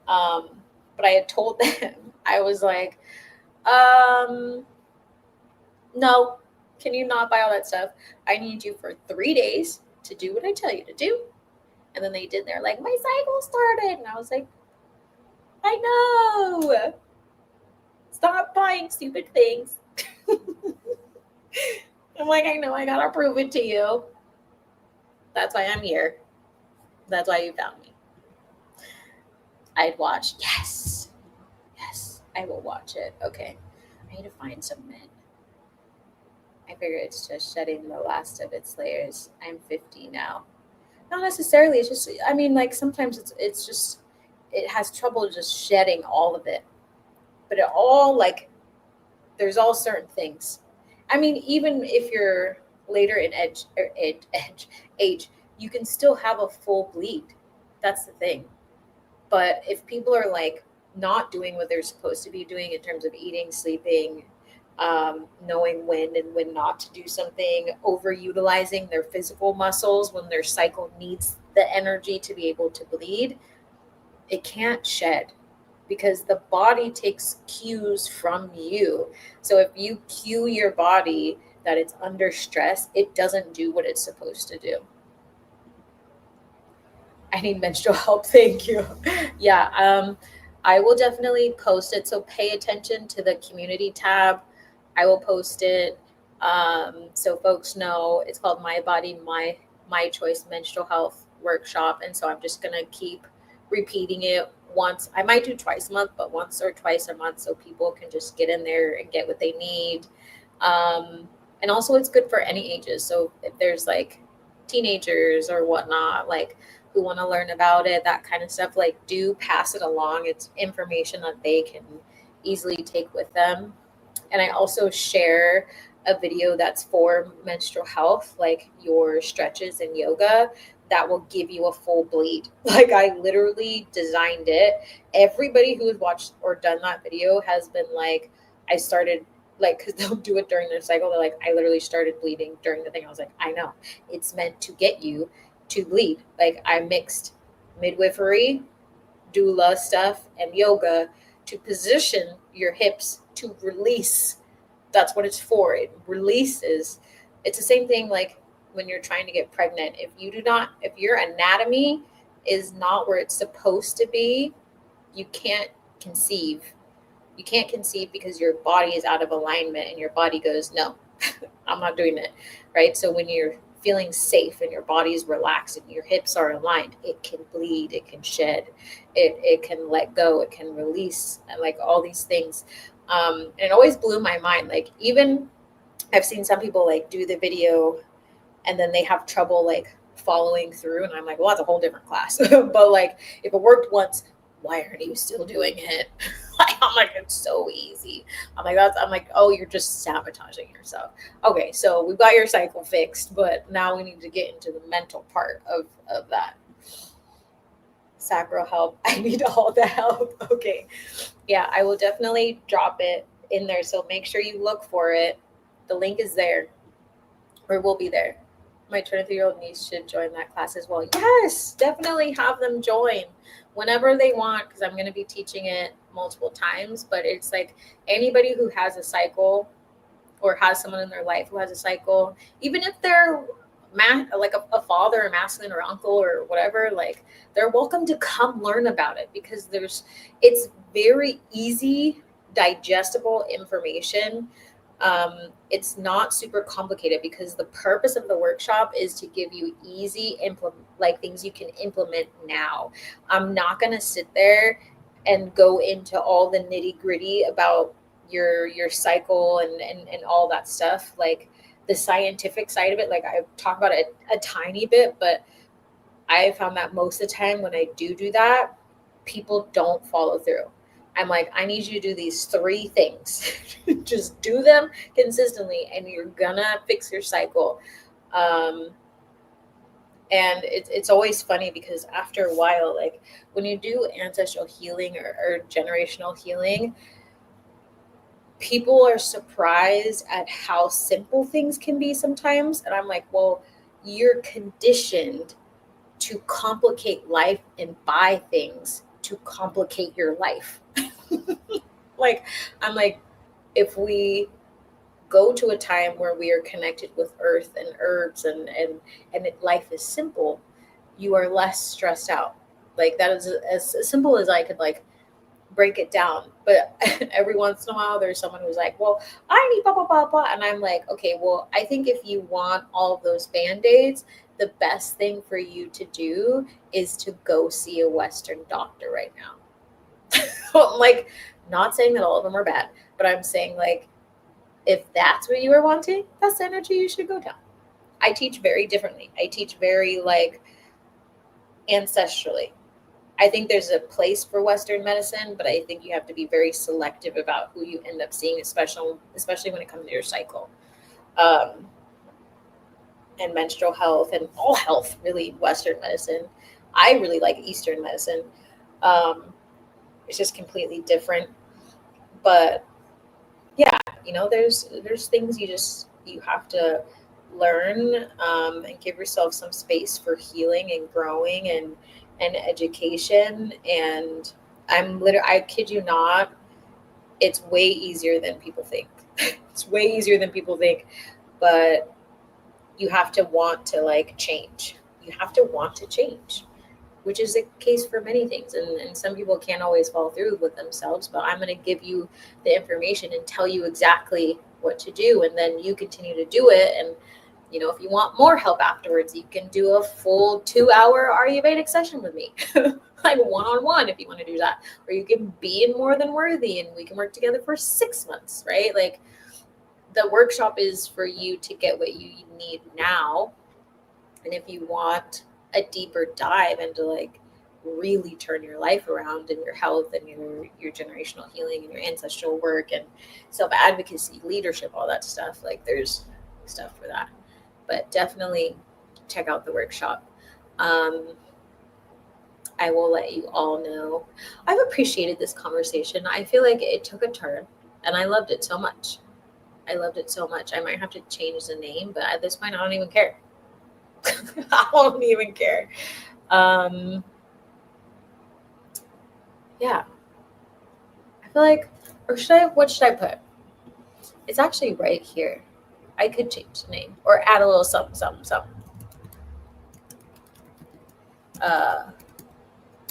Um, but I had told them, I was like, no, can you not buy all that stuff? I need you for 3 days to do what I tell you to do. And then they did. They're like, my cycle started. And I was like, I know. Stop buying stupid things. I'm like, I know, I gotta prove it to you. That's why I'm here. That's why you found me. I'd watch. Yes. Yes, I will watch it. Okay. I need to find some men. I figure it's just shedding the last of its layers. I'm 50 now. Not necessarily. It's just, I mean, like sometimes it's just, it has trouble just shedding all of it. But it all, like, there's all certain things. I mean, even if you're later in age, you can still have a full bleed. That's the thing. But if people are like not doing what they're supposed to be doing in terms of eating, sleeping, knowing when and when not to do something, overutilizing their physical muscles when their cycle needs the energy to be able to bleed, it can't shed because the body takes cues from you. So if you cue your body that it's under stress, it doesn't do what it's supposed to do. I need menstrual help. Thank you. Yeah. I will definitely post it. So pay attention to the community tab. I will post it. So folks know it's called My Body, My Choice Menstrual Health Workshop. And so I'm just going to keep repeating it once. I might do twice a month, but once or twice a month so people can just get in there and get what they need. And also it's good for any ages. So if there's like teenagers or whatnot, like who want to learn about it, that kind of stuff, like do pass it along. It's information that they can easily take with them. And I also share a video that's for menstrual health, like your stretches and yoga that will give you a full bleed. Like I literally designed it. Everybody who has watched or done that video has been like, I started like, cause they'll do it during their cycle. They're like, I literally started bleeding during the thing. I was like, I know it's meant to get you to bleed. Like I mixed midwifery, doula stuff, and yoga to position your hips to release. That's what it's for. It releases. It's the same thing like when you're trying to get pregnant. If your anatomy is not where it's supposed to be, you can't conceive. You can't conceive because your body is out of alignment and your body goes, no, I'm not doing it. Right. So when you're feeling safe and your body is relaxed and your hips are aligned, it can bleed, it can shed, it can let go, it can release, and like all these things. And it always blew my mind. Like even I've seen some people like do the video and then they have trouble like following through. And I'm like, well, that's a whole different class. But like if it worked once, why aren't you still doing it? I'm like, it's so easy. I'm like, oh, you're just sabotaging yourself. Okay, so we've got your cycle fixed, but now we need to get into the mental part of that. Sacral help. I need all the help. Okay. Yeah, I will definitely drop it in there. So make sure you look for it. The link is there or will be there. My 23-year-old niece should join that class as well. Yes, definitely have them join whenever they want because I'm going to be teaching it multiple times. But it's like anybody who has a cycle or has someone in their life who has a cycle, even if they're like a father or masculine or uncle or whatever, like they're welcome to come learn about it because it's very easy, digestible information. It's not super complicated because the purpose of the workshop is to give you easy like things you can implement now. I'm not going to sit there and go into all the nitty gritty about your cycle and all that stuff. Like the scientific side of it, like I talk about it a tiny bit, but I found that most of the time when I do that, people don't follow through. I'm like, I need you to do these 3 things. Just do them consistently and you're gonna fix your cycle. Um, and it's always funny because after a while, like when you do ancestral healing or generational healing, people are surprised at how simple things can be sometimes. And I'm like, well, you're conditioned to complicate life and buy things to complicate your life. Like, I'm like, if we go to a time where we are connected with earth and herbs and life is simple, you are less stressed out. Like that is as simple as I could like break it down. But every once in a while there's someone who's like, well, I need blah blah blah blah. And I'm like, okay, well, I think if you want all of those band-aids, the best thing for you to do is to go see a Western doctor right now. I'm like, not saying that all of them are bad, but I'm saying like if that's what you are wanting, that's the energy you should go down. I teach very differently. I teach very like ancestrally. I think there's a place for Western medicine, but I think you have to be very selective about who you end up seeing, especially when it comes to your cycle, um, and menstrual health and all health. Really, Western medicine. I really like Eastern medicine. Um, it's just completely different, but yeah, there's things you have to learn, and give yourself some space for healing and growing and education. And I kid you not, it's way easier than people think. It's way easier than people think, but you have to want to like change. You have to want to change, which is the case for many things. And some people can't always follow through with themselves, but I'm going to give you the information and tell you exactly what to do. And then you continue to do it. And, if you want more help afterwards, you can do a full 2-hour Ayurvedic session with me, like one-on-one if you want to do that. Or you can be in More Than Worthy and we can work together for 6 months, right? Like the workshop is for you to get what you need now. And if you want a deeper dive into like really turn your life around and your health and your generational healing and your ancestral work and self-advocacy, leadership, all that stuff, like there's stuff for that. But definitely check out the workshop. I will let you all know. I've appreciated this conversation. I feel like it took a turn and I loved it so much. I loved it so much. I might have to change the name, but at this point I don't even care. I don't even care. Yeah. I feel like, or what should I put? It's actually right here. I could change the name or add a little something, something, something. I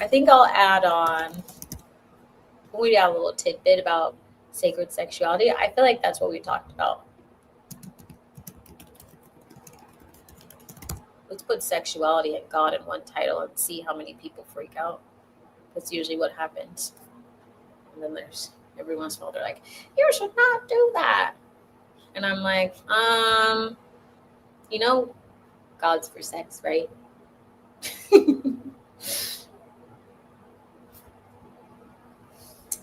think I'll add on, we add a little tidbit about sacred sexuality. I feel like that's what we talked about. Let's put sexuality and God in one title and see how many people freak out. That's usually what happens. And then there's every once in a while they're like, you should not do that. And I'm like, God's for sex, right?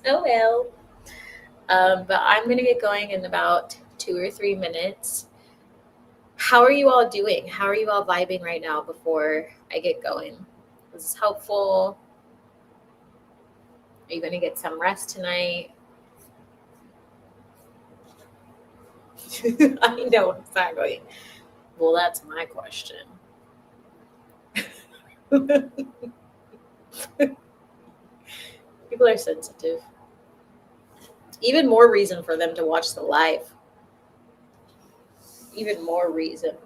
Oh well. But I'm gonna get going in about 2 or 3 minutes. How are you all doing? How are you all vibing right now before I get going? Was this helpful? Are you gonna get some rest tonight? I know exactly. Well, that's my question. People are sensitive. Even more reason for them to watch the live. Even more reason.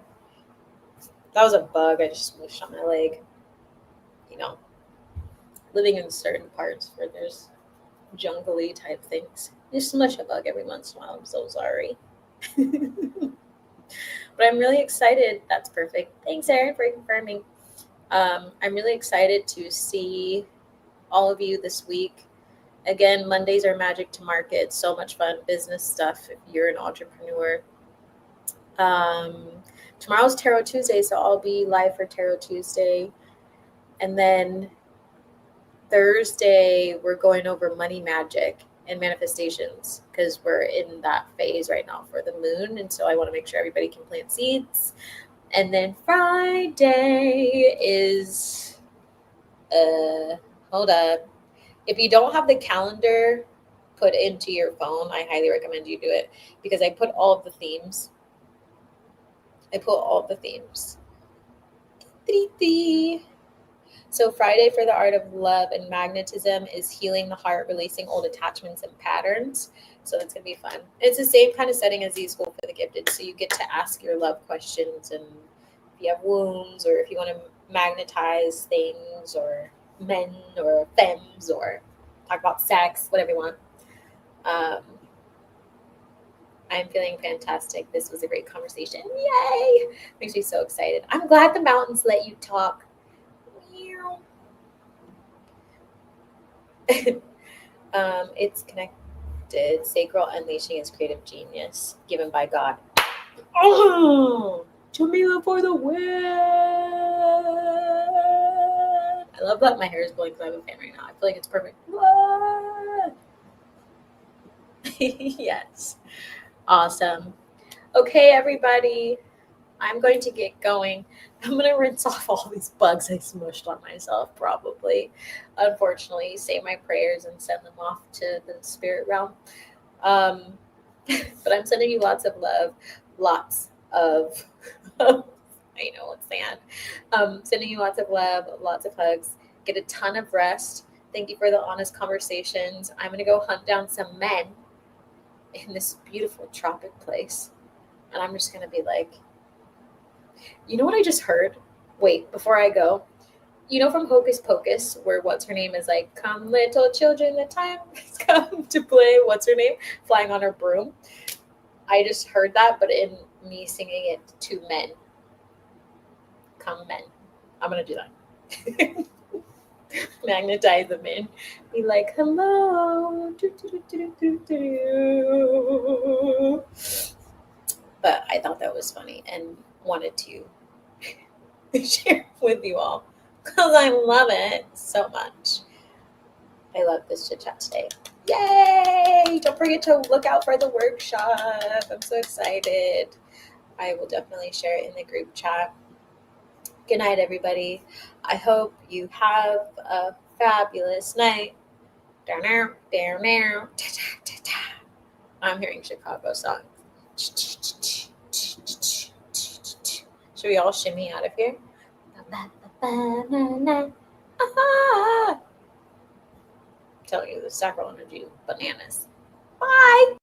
That was a bug. I just smooshed on my leg. Living in certain parts where there's jungly type things. Just smush a bug every once in a while. I'm so sorry. But I'm really excited. That's perfect. Thanks, Erin, for confirming. I'm really excited to see all of you this week. Again, Mondays are magic to market. So much fun business stuff if you're an entrepreneur. Tomorrow's Tarot Tuesday, so I'll be live for Tarot Tuesday. And then Thursday, we're going over money magic and manifestations because we're in that phase right now for the moon. And so I want to make sure everybody can plant seeds. And then Friday is, hold up. If you don't have the calendar put into your phone, I highly recommend you do it because I put all of the themes. So Friday for the art of love and magnetism is healing the heart, releasing old attachments and patterns. So that's going to be fun. It's the same kind of setting as Z School for the Gifted. So you get to ask your love questions, and if you have wounds or if you want to magnetize things or men or femmes or talk about sex, whatever you want. I'm feeling fantastic. This was a great conversation. Yay! Makes me so excited. I'm glad the mountains let you talk. It's connected. Sacral unleashing his creative genius given by God. Oh, Jamila for the win! I love that my hair is blowing because I have a fan right now. I feel like it's perfect. Yes. Awesome. Okay, everybody. I'm going to get going. I'm going to rinse off all these bugs I smushed on myself, probably. Unfortunately, say my prayers and send them off to the spirit realm. But I'm sending you lots of love, lots of, I know it's sad. Sending you lots of love, lots of hugs. Get a ton of rest. Thank you for the honest conversations. I'm going to go hunt down some men in this beautiful tropic place. And I'm just going to be like, you know what I just heard? Wait, before I go, you know from Hocus Pocus, where what's her name is like, come little children, the time has come to play, what's her name, flying on her broom. I just heard that, but in me singing it to men. Come men. I'm going to do that. Magnetize them in. Be like, hello. But I thought that was funny and wanted to share with you all because I love it so much. I love this chit chat today. Yay! Don't forget to look out for the workshop. I'm so excited. I will definitely share it in the group chat. Good night, everybody. I hope you have a fabulous night. I'm hearing Chicago songs. Should we all shimmy out of here? I'm telling you, the sacral energy bananas. Bye.